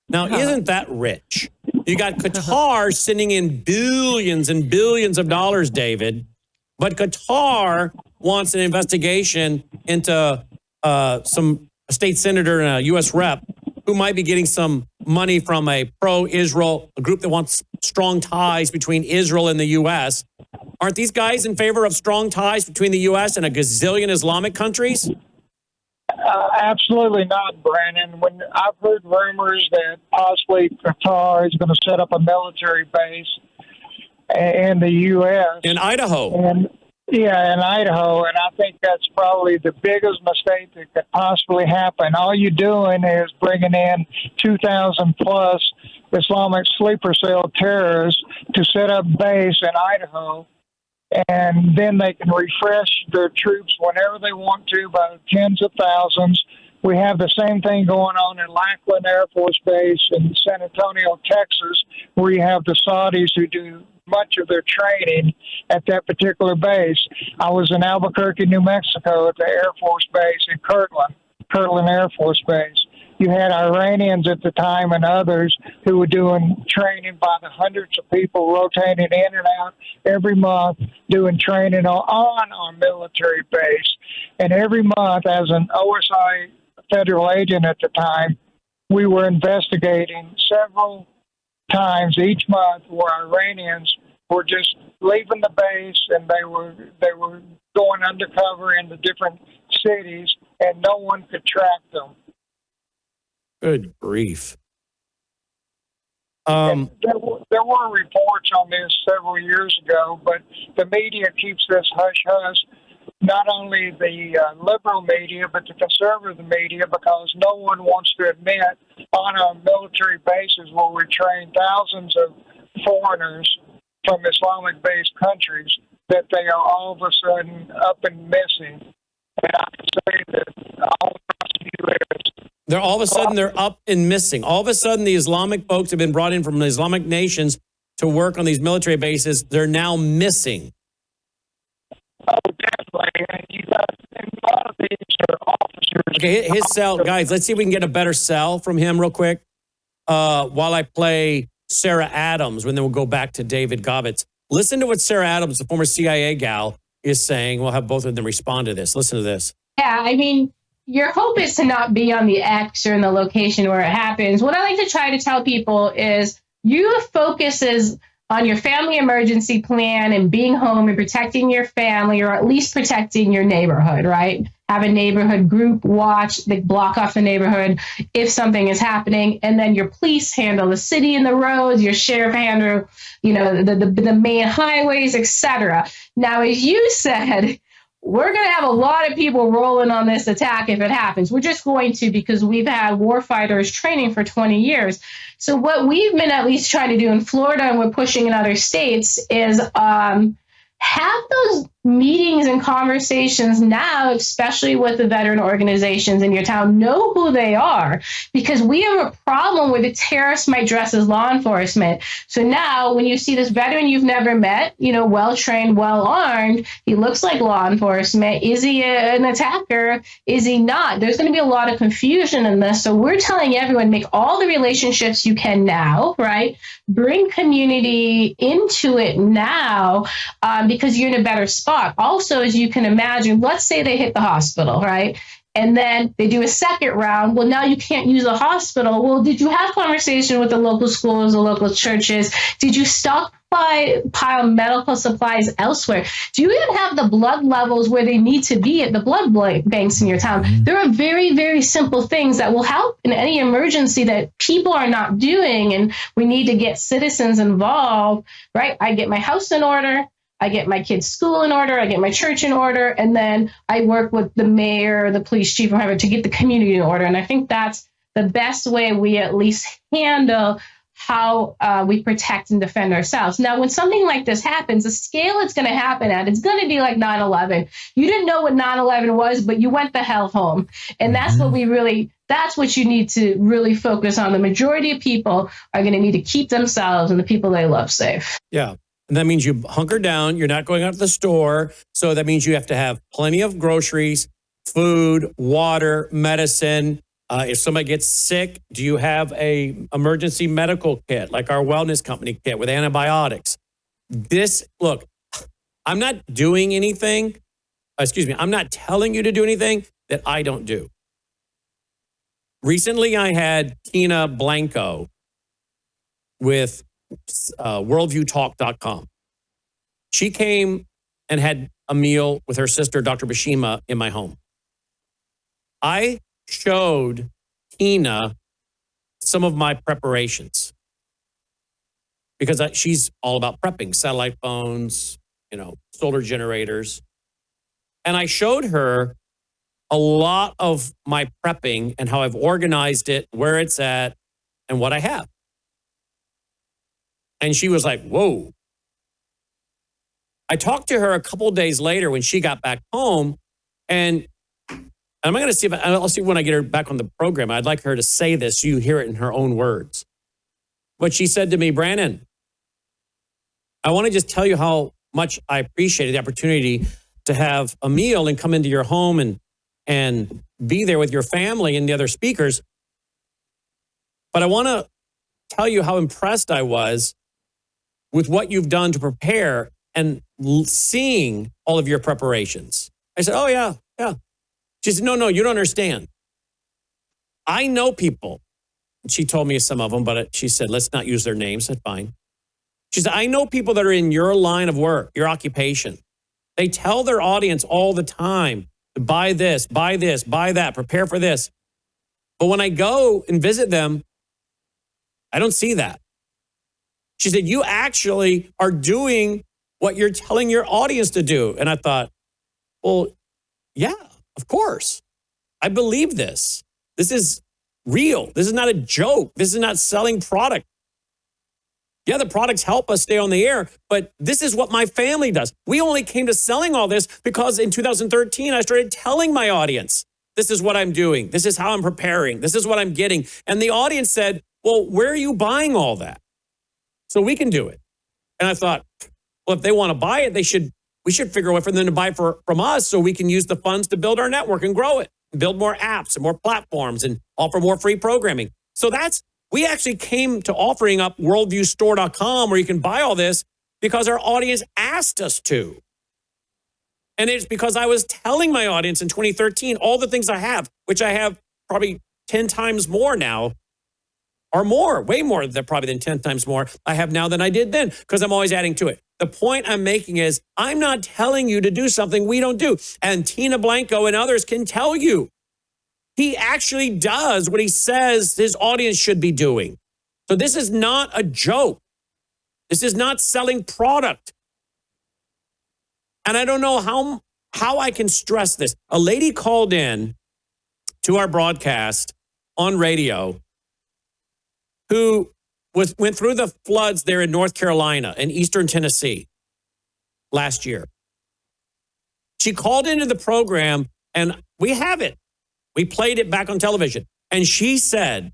Now, isn't that rich? You got Qatar sending in billions and billions of dollars, David, but Qatar wants an investigation into some state senator and a U.S. rep who might be getting some money from a pro-Israel, a group that wants strong ties between Israel and the U.S. Aren't these guys in favor of strong ties between the U.S. and a gazillion Islamic countries? Absolutely not, Brannon. When I've heard rumors that possibly Qatar is going to set up a military base in the U.S. In Idaho. In Idaho, and I think that's probably the biggest mistake that could possibly happen. All you're doing is bringing in 2,000 plus Islamic sleeper cell terrorists to set up base in Idaho, and then they can refresh their troops whenever they want to by tens of thousands. We have the same thing going on in Lackland Air Force Base in San Antonio, Texas, where you have the Saudis who do much of their training at that particular base. I was in Albuquerque, New Mexico at the Air Force Base in Kirtland Air Force Base. You had Iranians at the time and others who were doing training by the hundreds of people rotating in and out every month, doing training on our military base. And every month, as an OSI federal agent at the time, we were investigating several times each month where Iranians were just leaving the base and they were going undercover into different cities and no one could track them. Good grief. There were reports on this several years ago, but the media keeps this hush-hush. Not only the liberal media, but the conservative media, because no one wants to admit on our military bases where we train thousands of foreigners from Islamic-based countries that they are all of a sudden up and missing. And I can say that all across the U.S. They're up and missing. All of a sudden, the Islamic folks have been brought in from the Islamic nations to work on these military bases. They're now missing. Oh, definitely. And you got a lot of these are officers. Okay, his cell, guys, let's see if we can get a better cell from him real quick while I play Sarah Adams, and then we'll go back to David Gaubatz. Listen to what Sarah Adams, the former CIA gal, is saying. We'll have both of them respond to this. Listen to this. Yeah, I mean, your hope is to not be on the X or in the location where it happens. What I like to try to tell people is your focus is on your family emergency plan and being home and protecting your family, or at least protecting your neighborhood, right? Have a neighborhood group watch, they block off the neighborhood if something is happening. And then your police handle the city and the roads, your sheriff handle, the main highways, etc. Now, as you said, we're going to have a lot of people rolling on this attack if it happens. We're just going to, because we've had warfighters training for 20 years. So what we've been at least trying to do in Florida, and we're pushing in other states, is have those meetings and conversations now, especially with the veteran organizations in your town. Know who they are, because we have a problem where the terrorists might dress as law enforcement. So now when you see this veteran you've never met, well-trained, well-armed, he looks like law enforcement. Is he an attacker? Is he not? There's going to be a lot of confusion in this. So we're telling everyone, make all the relationships you can now, right? Bring community into it now, because you're in a better spot. Also, as you can imagine, let's say they hit the hospital, right? And then they do a second round. Well, now you can't use a hospital. Well, did you have conversation with the local schools, the local churches? Did you stockpile medical supplies elsewhere? Do you even have the blood levels where they need to be at the blood banks in your town? There are very, very simple things that will help in any emergency that people are not doing. And we need to get citizens involved, right? I get my house in order. I get my kids' school in order, I get my church in order, and then I work with the mayor, the police chief, or whatever to get the community in order. And I think that's the best way we at least handle how we protect and defend ourselves. Now, when something like this happens, the scale it's going to happen at, it's going to be like 9/11. You didn't know what 9/11 was, but you went the hell home. And that's what that's what you need to really focus on. The majority of people are going to need to keep themselves and the people they love safe. Yeah. And that means you hunker down. You're not going out to the store. So that means you have to have plenty of groceries, food, water, medicine. If somebody gets sick, do you have a emergency medical kit like our wellness company kit with antibiotics? Look, I'm not doing anything. I'm not telling you to do anything that I don't do. Recently, I had Tina Blanco with worldviewtalk.com. She came and had a meal with her sister, Dr. Bashima, in my home. I showed Tina some of my preparations because she's all about prepping, satellite phones, solar generators. And I showed her a lot of my prepping and how I've organized it, where it's at, and what I have. And she was like, whoa. I talked to her a couple of days later when she got back home, and I'm going to see I'll see when I get her back on the program. I'd like her to say this so you hear it in her own words. But she said to me, Brannon, I want to just tell you how much I appreciated the opportunity to have a meal and come into your home and be there with your family and the other speakers. But I want to tell you how impressed I was with what you've done to prepare and seeing all of your preparations. I said, oh, yeah. She said, no, you don't understand. I know people. She told me some of them, but she said, let's not use their names. I said, fine. She said, I know people that are in your line of work, your occupation. They tell their audience all the time to buy this, buy that, prepare for this. But when I go and visit them, I don't see that. She said, you actually are doing what you're telling your audience to do. And I thought, well, yeah, of course. I believe this. This is real. This is not a joke. This is not selling product. Yeah, the products help us stay on the air, but this is what my family does. We only came to selling all this because in 2013, I started telling my audience, this is what I'm doing. This is how I'm preparing. This is what I'm getting. And the audience said, well, where are you buying all that? So we can do it. And I thought, well, if they want to buy it, we should figure a way for them to buy from us so we can use the funds to build our network and grow it, and build more apps and more platforms and offer more free programming. So we actually came to offering up worldviewstore.com where you can buy all this because our audience asked us to. And it's because I was telling my audience in 2013, all the things I have, which I have probably 10 times more now, or more, way more than probably than 10 times more I have now than I did then, because I'm always adding to it. The point I'm making is I'm not telling you to do something we don't do. And Tina Blanco and others can tell you. He actually does what he says his audience should be doing. So this is not a joke. This is not selling product. And I don't know how I can stress this. A lady called in to our broadcast on radio who went through the floods there in North Carolina and Eastern Tennessee last year. She called into the program, and we have it. We played it back on television. And she said,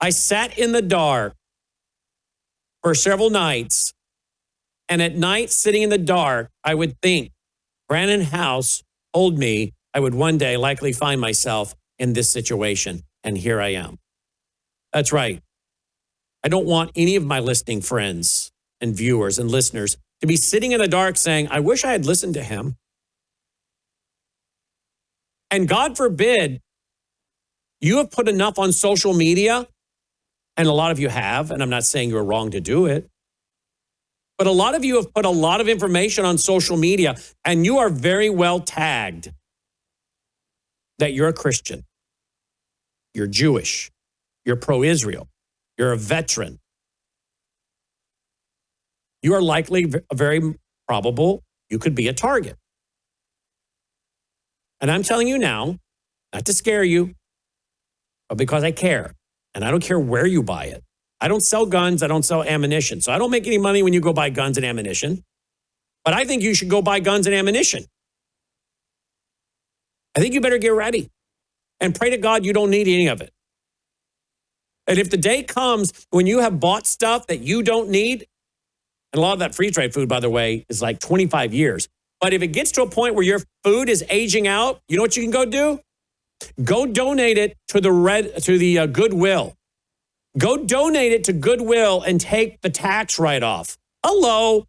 I sat in the dark for several nights, and at night, sitting in the dark, I would think, Brannon Howse told me I would one day likely find myself in this situation, and here I am. That's right. I don't want any of my listening friends and viewers and listeners to be sitting in the dark saying, I wish I had listened to him. And God forbid, you have put enough on social media, and a lot of you have, and I'm not saying you're wrong to do it, but a lot of you have put a lot of information on social media, and you are very well tagged that you're a Christian, you're Jewish, you're pro-Israel, you're a veteran. You are likely, very probable, you could be a target. And I'm telling you now, not to scare you, but because I care. And I don't care where you buy it. I don't sell guns. I don't sell ammunition. So I don't make any money when you go buy guns and ammunition. But I think you should go buy guns and ammunition. I think you better get ready and pray to God you don't need any of it. And if the day comes when you have bought stuff that you don't need, and a lot of that free trade food, by the way, is like 25 years. But if it gets to a point where your food is aging out, you know what you can go do? Go donate it to the Goodwill. Go donate it to Goodwill and take the tax write-off. Hello.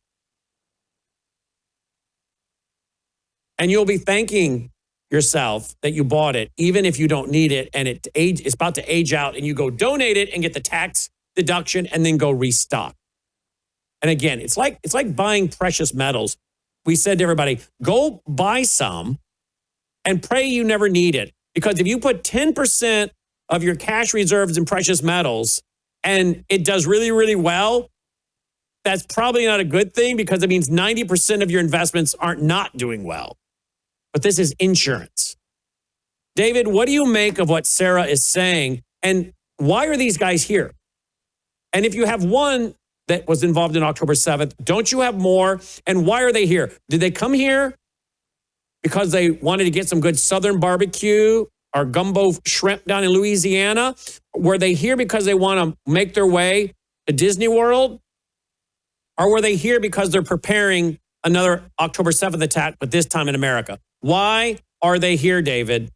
And you'll be thanking yourself that you bought it, even if you don't need it and it's about to age out, and you go donate it and get the tax deduction and then go restock. And again, it's like buying precious metals. We said to everybody, go buy some and pray you never need it. Because if you put 10% of your cash reserves in precious metals and it does really, really well, that's probably not a good thing, because it means 90% of your investments aren't not doing well. But this is insurance. David, what do you make of what Sarah is saying? And why are these guys here? And if you have one that was involved in October 7th, don't you have more? And why are they here? Did they come here because they wanted to get some good Southern barbecue or gumbo shrimp down in Louisiana? Were they here because they want to make their way to Disney World? Or were they here because they're preparing another October 7th attack, but this time in America? Why are they here, David?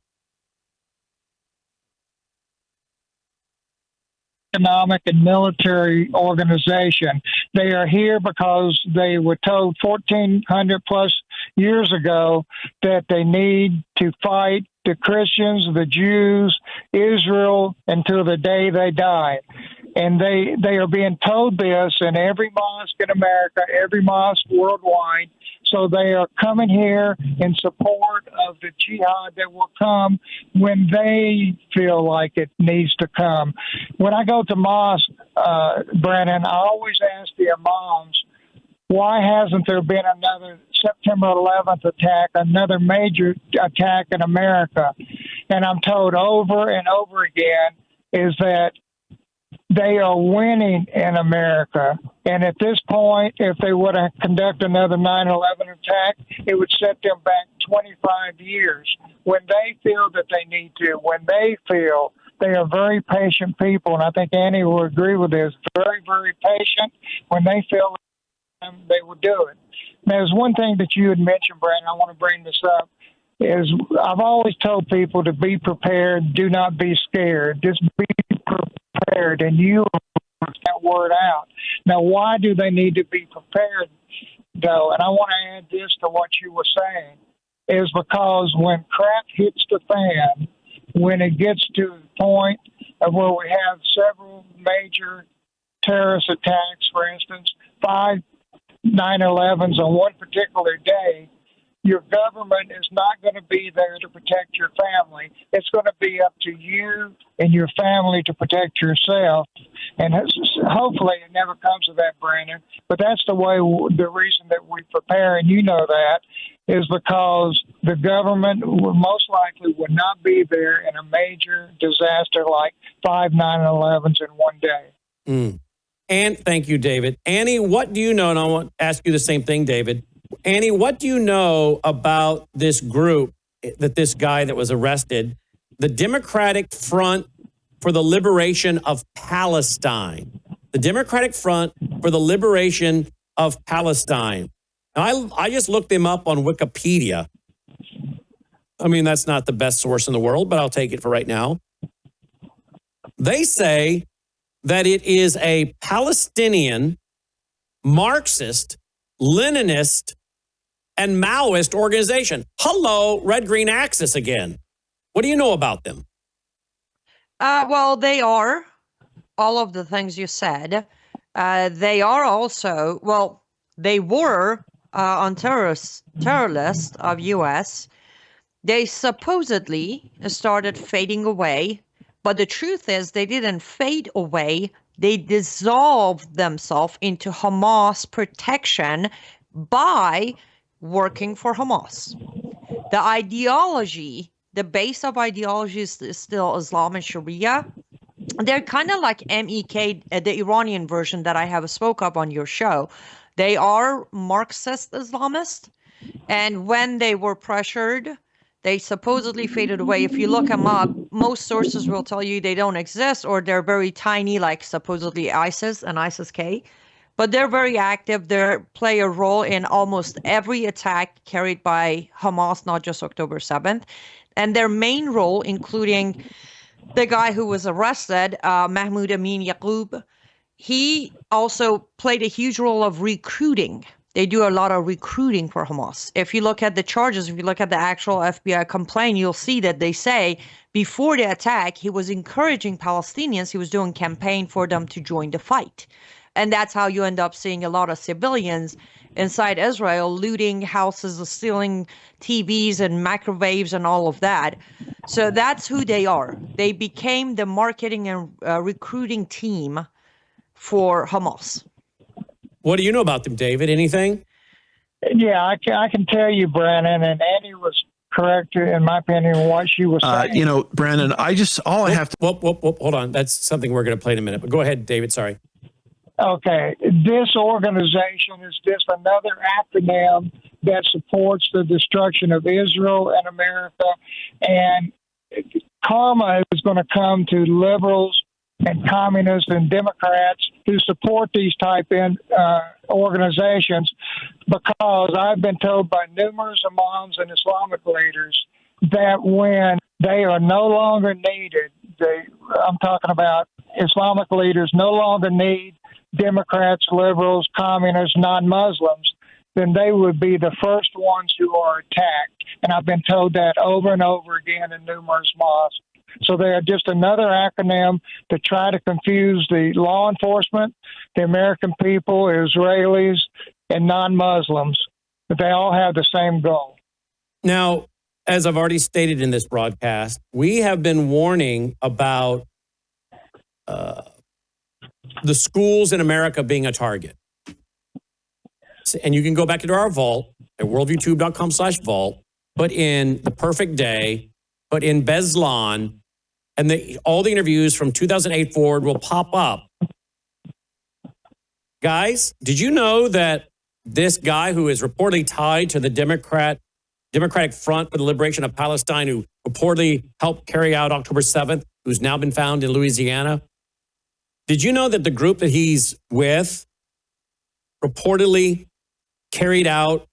Economic and military organization. They are here because they were told 1,400 plus years ago that they need to fight the Christians, the Jews, Israel until the day they die. And they are being told this in every mosque in America, every mosque worldwide. So they are coming here in support of the jihad that will come when they feel like it needs to come. When I go to mosque, Brannon, I always ask the imams, why hasn't there been another September 11th attack, another major attack in America? And I'm told over and over again is that they are winning in America. And at this point, if they would have conducted another 9/11 attack, it would set them back 25 years. When they feel that they need to, when they feel they are very patient people, and I think Annie will agree with this, very, very patient. When they feel they will do it. Now, there's one thing that you had mentioned, Brandon, I want to bring this up, is I've always told people to be prepared, do not be scared. Just be prepared, and you work that word out. Now, why do they need to be prepared, though? And I want to add this to what you were saying, is because when crap hits the fan, when it gets to the point of where we have several major terrorist attacks, for instance, 5 9/11s on one particular day, your government is not going to be there to protect your family. It's going to be up to you and your family to protect yourself. And hopefully it never comes to that, Brandon. But that's the reason that we prepare, and you know that, is because the government most likely would not be there in a major disaster like 5 9/11s in one day. Mm. And thank you, David. Annie, what do you know? And I want to ask you the same thing, David. Annie, what do you know about this group, that this guy that was arrested, the Democratic Front for the Liberation of Palestine? The Democratic Front for the Liberation of Palestine. Now, I just looked them up on Wikipedia. I mean, that's not the best source in the world, but I'll take it for right now. They say that it is a Palestinian, Marxist, Leninist, and Maoist organization. Hello, Red Green Axis again. What do you know about them? Well, they are all of the things you said. They are also, well, they were on terror list of U.S. They supposedly started fading away, but the truth is they didn't fade away. They dissolved themselves into Hamas protection by working for Hamas. The ideology, the base of ideology is still Islam and Sharia. They're kind of like MEK, the Iranian version that I have spoke up on your show. They are Marxist Islamist, and when they were pressured, they supposedly faded away. If you look them up, most sources will tell you they don't exist, or they're very tiny, like supposedly ISIS and ISIS-K. But they're very active. They play a role in almost every attack carried by Hamas, not just October 7th. And their main role, including the guy who was arrested, Mahmoud Amin Yaqub, he also played a huge role of recruiting. They do a lot of recruiting for Hamas. If you look at the charges, if you look at the actual FBI complaint, you'll see that they say before the attack, he was encouraging Palestinians. He was doing campaign for them to join the fight. And that's how you end up seeing a lot of civilians inside Israel looting houses, stealing TVs and microwaves and all of that. So that's who they are. They became the marketing and recruiting team for Hamas. What do you know about them, David? Anything? Yeah, I can tell you, Brannon, and Annie was correct, in my opinion, what she was saying. Brannon, I have to... Hold on. That's something we're going to play in a minute. But go ahead, David. Sorry. Okay. This organization is just another acronym that supports the destruction of Israel and America. And karma is going to come to liberals and communists and Democrats who support these type organizations, because I've been told by numerous imams and Islamic leaders that when they are no longer needed, I'm talking about Islamic leaders no longer need Democrats, liberals, communists, non-Muslims, then they would be the first ones who are attacked. And I've been told that over and over again in numerous mosques. So they are just another acronym to try to confuse the law enforcement, the American people, Israelis, and non-Muslims. But they all have the same goal. Now, as I've already stated in this broadcast, we have been warning about the schools in America being a target. And you can go back into our vault at worldviewtube.com/vault, put in The Perfect Day, put in Beslan, and all the interviews from 2008 forward will pop up. Guys, did you know that this guy who is reportedly tied to the Democratic Front for the Liberation of Palestine, who reportedly helped carry out October 7th, who's now been found in Louisiana, did you know that the group that he's with reportedly carried out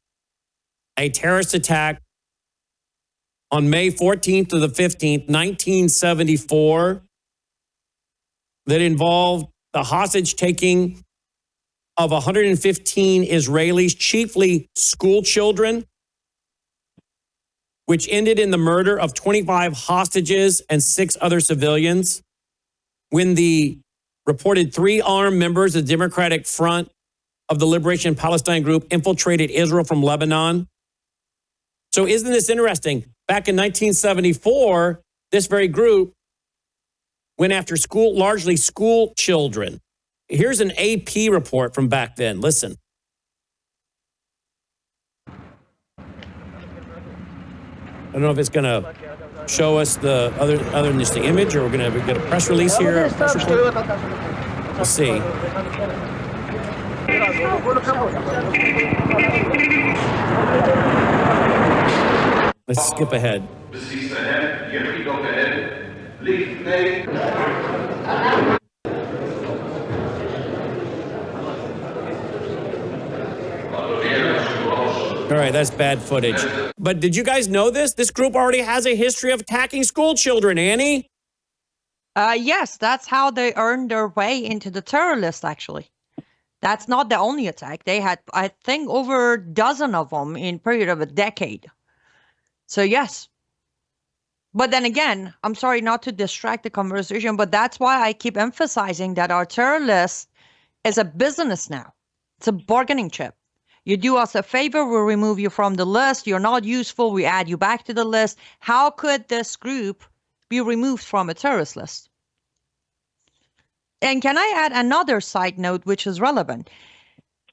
a terrorist attack on May 14th to the 15th, 1974, that involved the hostage taking of 115 Israelis, chiefly school children, which ended in the murder of 25 hostages and 6 other civilians, when the reported 3 armed members of the Democratic Front of the Liberation Palestine group infiltrated Israel from Lebanon. So isn't this interesting? Back in 1974, this very group went after largely school children. Here's an AP report from back then. Listen. I don't know if it's going to show us the other than just the image, or we're going to get a press release here. We'll see. Let's skip ahead. All right, that's bad footage. But did you guys know this? This group already has a history of attacking school children, Annie. Yes, that's how they earned their way into the terror list, actually. That's not the only attack. They had, I think, over a dozen of them in a period of a decade. So, yes. But then again, I'm sorry not to distract the conversation, but that's why I keep emphasizing that our terror list is a business now. It's a bargaining chip. You do us a favor, we'll remove you from the list. You're not useful, we add you back to the list. How could this group be removed from a terrorist list? And can I add another side note which is relevant?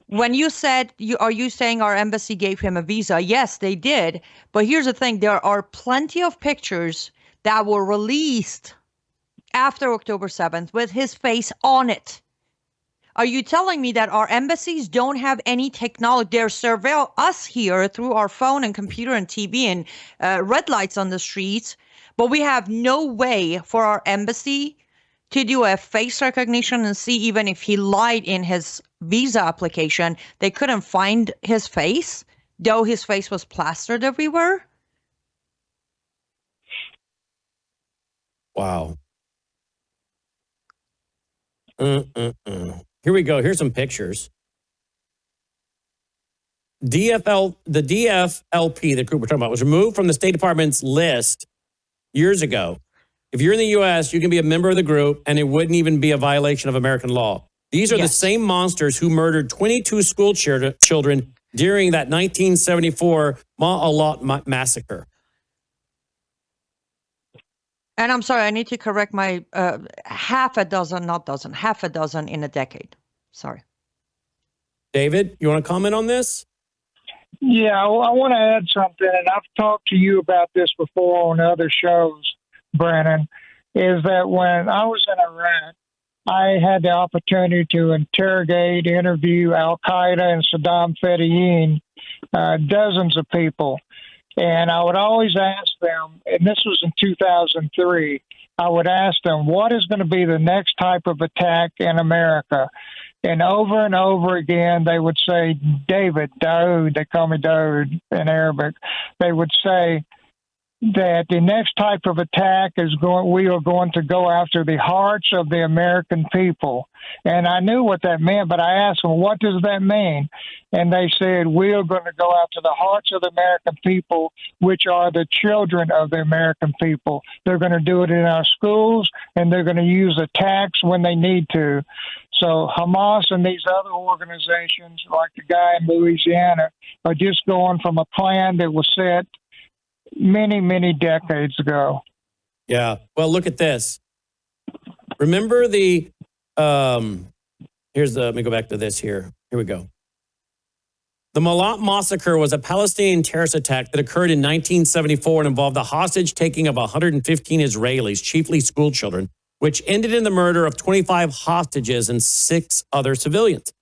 When you said, are you saying our embassy gave him a visa? Yes, they did. But here's the thing. There are plenty of pictures that were released after October 7th with his face on it. Are you telling me that our embassies don't have any technology? They surveil us here through our phone and computer and TV and red lights on the streets, but we have no way for our embassy to do a face recognition and see even if he lied in his visa application. They couldn't find his face, though his face was plastered everywhere. Wow. Here we go. Here's some pictures. The DFLP, the group we're talking about, was removed from the State Department's list years ago. If you're in the U.S., you can be a member of the group, and it wouldn't even be a violation of American law. These are the same monsters who murdered 22 school children during that 1974 Ma'alat massacre. And I'm sorry, I need to correct my half a dozen in a decade. Sorry. David, you want to comment on this? Yeah, I want to add something, and I've talked to you about this before on other shows, Brannon, is that when I was in Iraq, I had the opportunity to interview Al-Qaeda and Saddam Fedayeen, dozens of people. And I would always ask them, and this was in 2003, I would ask them, what is going to be the next type of attack in America? And over again, they would say, David, Daoud, they call me Daoud in Arabic, they would say that the next type of attack we are going to go after the hearts of the American people. And I knew what that meant, but I asked them, what does that mean? And they said, we are going to go after the hearts of the American people, which are the children of the American people. They're going to do it in our schools, and they're going to use attacks when they need to. So Hamas and these other organizations, like the guy in Louisiana, are just going from a plan that was set many, many decades ago. Yeah. Well, look at this. Remember let me go back to this here. Here we go. The Ma'alat massacre was a Palestinian terrorist attack that occurred in 1974 and involved the hostage taking of 115 Israelis, chiefly school children, which ended in the murder of 25 hostages and 6 other civilians.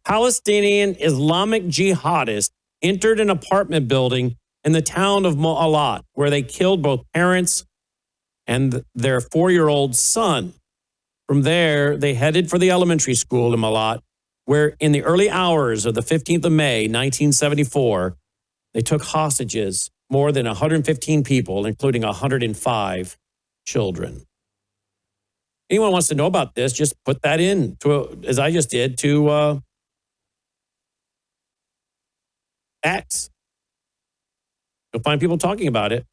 Palestinian Islamic jihadists entered an apartment building in the town of Ma'alat, where they killed both parents and their 4-year-old son. From there, they headed for the elementary school in Ma'alat, where in the early hours of the 15th of May, 1974, they took hostages more than 115 people, including 105 children. Anyone wants to know about this, just put that in, as I just did, to X. You'll find people talking about it.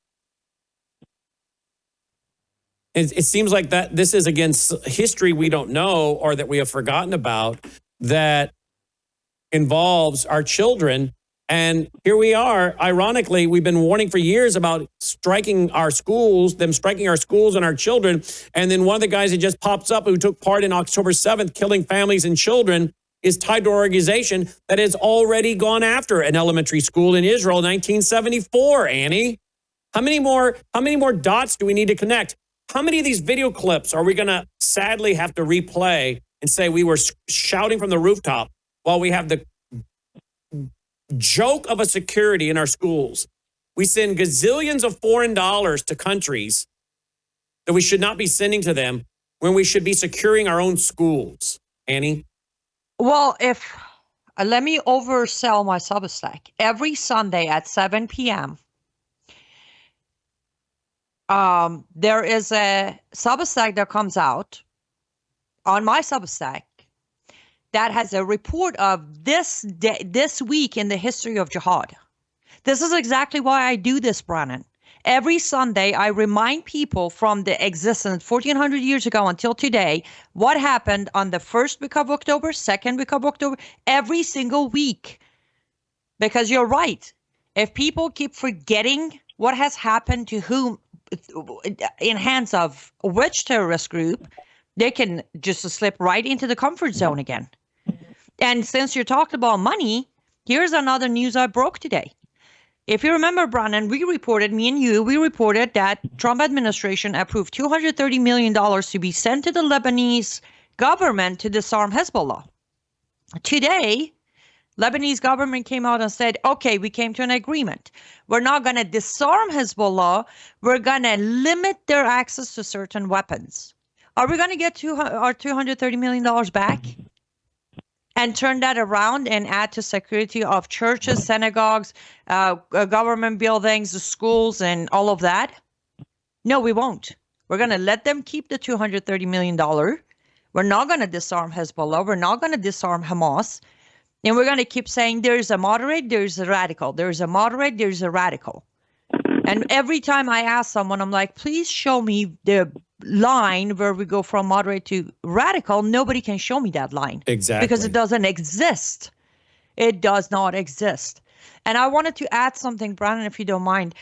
It seems like that this is against history we don't know or that we have forgotten about that involves our children. And here we are. Ironically, we've been warning for years about striking our schools and our children. And then one of the guys that just pops up who took part in October 7th, killing families and children, is tied to an organization that has already gone after an elementary school in Israel in 1974, Annie. How many more dots do we need to connect? How many of these video clips are we going to sadly have to replay and say we were shouting from the rooftop while we have the joke of a security in our schools? We send gazillions of foreign dollars to countries that we should not be sending to them when we should be securing our own schools. Annie? Well, let me oversell my Substack. Every Sunday at 7 p.m., there is a Substack that comes out on my Substack that has a report of this week in the history of jihad. This is exactly why I do this, Brannon. Every Sunday, I remind people from the existence 1400 years ago until today, what happened on the first week of October, second week of October, every single week. Because you're right. If people keep forgetting what has happened to whom in hands of which terrorist group, they can just slip right into the comfort zone again. And since you talked about money, here's another news I broke today. If you remember, Brannon, we reported that Trump administration approved $230 million to be sent to the Lebanese government to disarm Hezbollah. Today, Lebanese government came out and said, okay, we came to an agreement. We're not going to disarm Hezbollah. We're going to limit their access to certain weapons. Are we going to get our $230 million back and turn that around and add to security of churches, synagogues, government buildings, schools, and all of that? No, we won't. We're going to let them keep the $230 million. We're not going to disarm Hezbollah. We're not going to disarm Hamas. And we're going to keep saying there's a moderate, there's a radical. There's a moderate, there's a radical. And every time I ask someone, I'm like, please show me the line where we go from moderate to radical. Nobody can show me that line. Exactly. Because it doesn't exist. It does not exist. And I wanted to add something, Brannon, if you don't mind.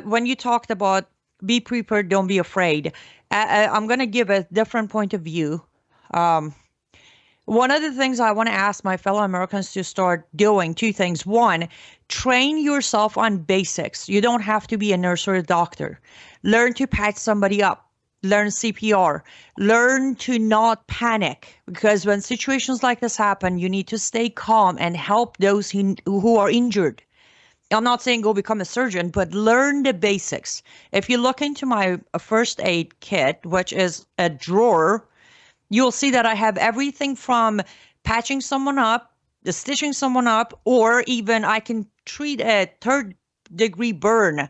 When you talked about be prepared, don't be afraid, I'm going to give a different point of view. One of the things I want to ask my fellow Americans to start doing, two things. One, train yourself on basics. You don't have to be a nurse or a doctor. Learn to patch somebody up. Learn CPR. Learn to not panic, because when situations like this happen, you need to stay calm and help those who are injured. I'm not saying go become a surgeon, but learn the basics. If you look into my first aid kit, which is a drawer, you'll see that I have everything from patching someone up, stitching someone up, or even I can treat a third-degree burn.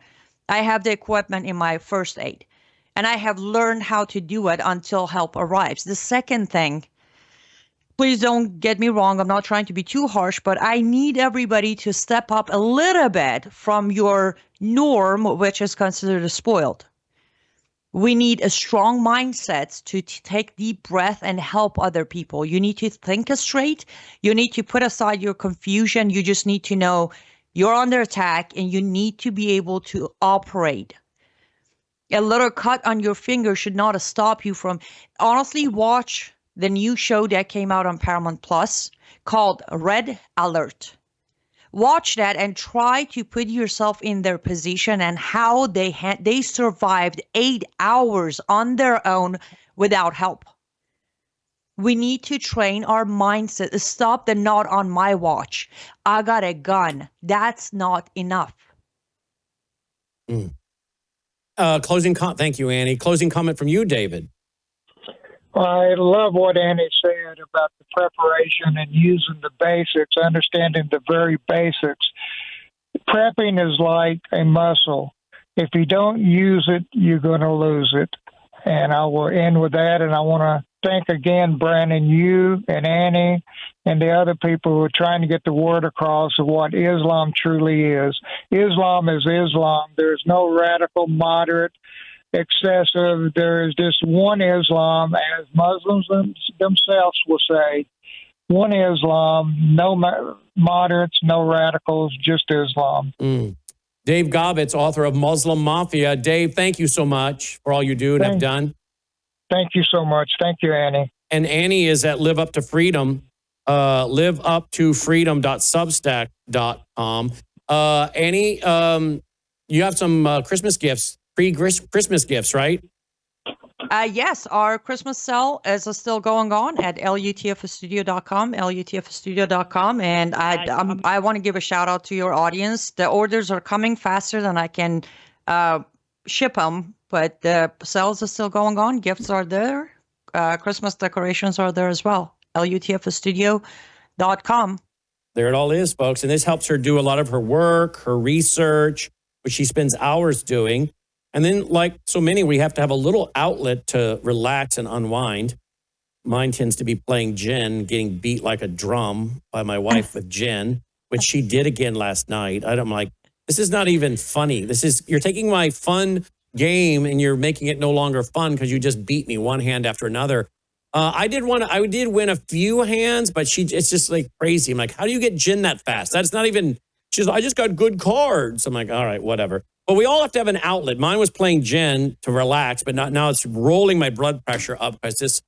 I have the equipment in my first aid, and I have learned how to do it until help arrives. The second thing, please don't get me wrong, I'm not trying to be too harsh, but I need everybody to step up a little bit from your norm, which is considered spoiled. We need a strong mindset to take deep breath and help other people. You need to think straight. You need to put aside your confusion. You just need to know you're under attack and you need to be able to operate. A little cut on your finger should not stop you from, honestly, watch the new show that came out on Paramount Plus called Red Alert. Watch that and try to put yourself in their position and how they survived 8 hours on their own without help. We need to train our mindset. Stop the not on my watch. I got a gun. That's not enough. Thank you, Annie. Closing comment from you, David. I love what Annie said about the preparation and using the basics, understanding the very basics. Prepping is like a muscle. If you don't use it, you're going to lose it. And I will end with that. And I want to thank again, Brannon, you and Annie and the other people who are trying to get the word across of what Islam truly is. Islam is Islam. There's no radical, moderate, excessive. There is just one Islam, as Muslims themselves will say, one Islam, no moderates, no radicals, just Islam. Dave Gaubatz, author of Muslim Mafia. Dave, thank you so much for all you do and have done. Thank you so much. Thank you, Annie. And Annie is at Live Up to Freedom, liveuptofreedom.substack.com. Annie, you have some Christmas gifts. Pre-Christmas gifts, right? Yes, our Christmas sale is still going on at lutfstudio.com, and I want to give a shout out to your audience. The orders are coming faster than I can ship them, but the sales are still going on. Gifts are there. Christmas decorations are there as well. lutfstudio.com. There it all is, folks. And this helps her do a lot of her work, her research, which she spends hours doing. And then, like so many, we have to have a little outlet to relax and unwind. Mine tends to be playing gin, getting beat like a drum by my wife with gin, which she did again last night. I'm like, This is not even funny. You're taking my fun game and you're making it no longer fun because you just beat me one hand after another. I did win a few hands, but it's just like crazy. I'm like, how do you get gin that fast? That's not even, she's like, I just got good cards. I'm like, all right, whatever. But we all have to have an outlet. Mine was playing gin to relax, but now it's rolling my blood pressure up because this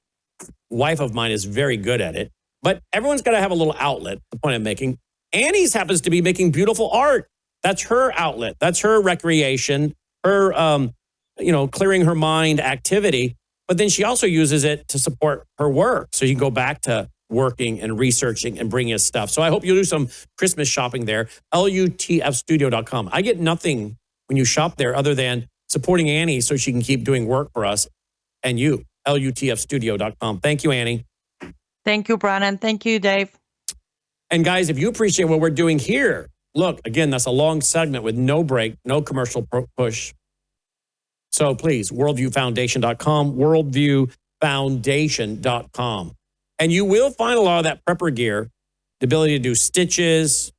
wife of mine is very good at it. But everyone's got to have a little outlet, the point I'm making. Annie's happens to be making beautiful art. That's her outlet. That's her recreation, her, clearing her mind activity. But then she also uses it to support her work. So you can go back to working and researching and bringing us stuff. So I hope you'll do some Christmas shopping there. LUTFstudio.com. I get nothing when you shop there other than supporting Annie so she can keep doing work for us and you. LUTFstudio.com. Thank you, Annie. Thank you, Brannon. Thank you, Dave. And guys, if you appreciate what we're doing here, look, again, that's a long segment with no break, no commercial push. So please, worldviewfoundation.com, worldviewfoundation.com. And you will find a lot of that prepper gear, the ability to do stitches,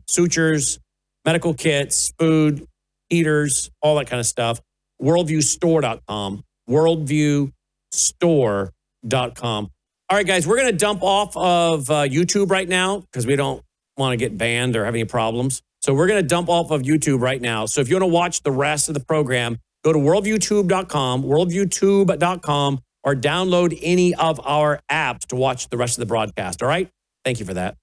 sutures, medical kits, food, heaters, all that kind of stuff. Worldviewstore.com, worldviewstore.com. All right, guys, we're going to dump off of YouTube right now because we don't want to get banned or have any problems. So we're going to dump off of YouTube right now. So if you want to watch the rest of the program, go to worldviewtube.com, worldviewtube.com, or download any of our apps to watch the rest of the broadcast. All right? Thank you for that.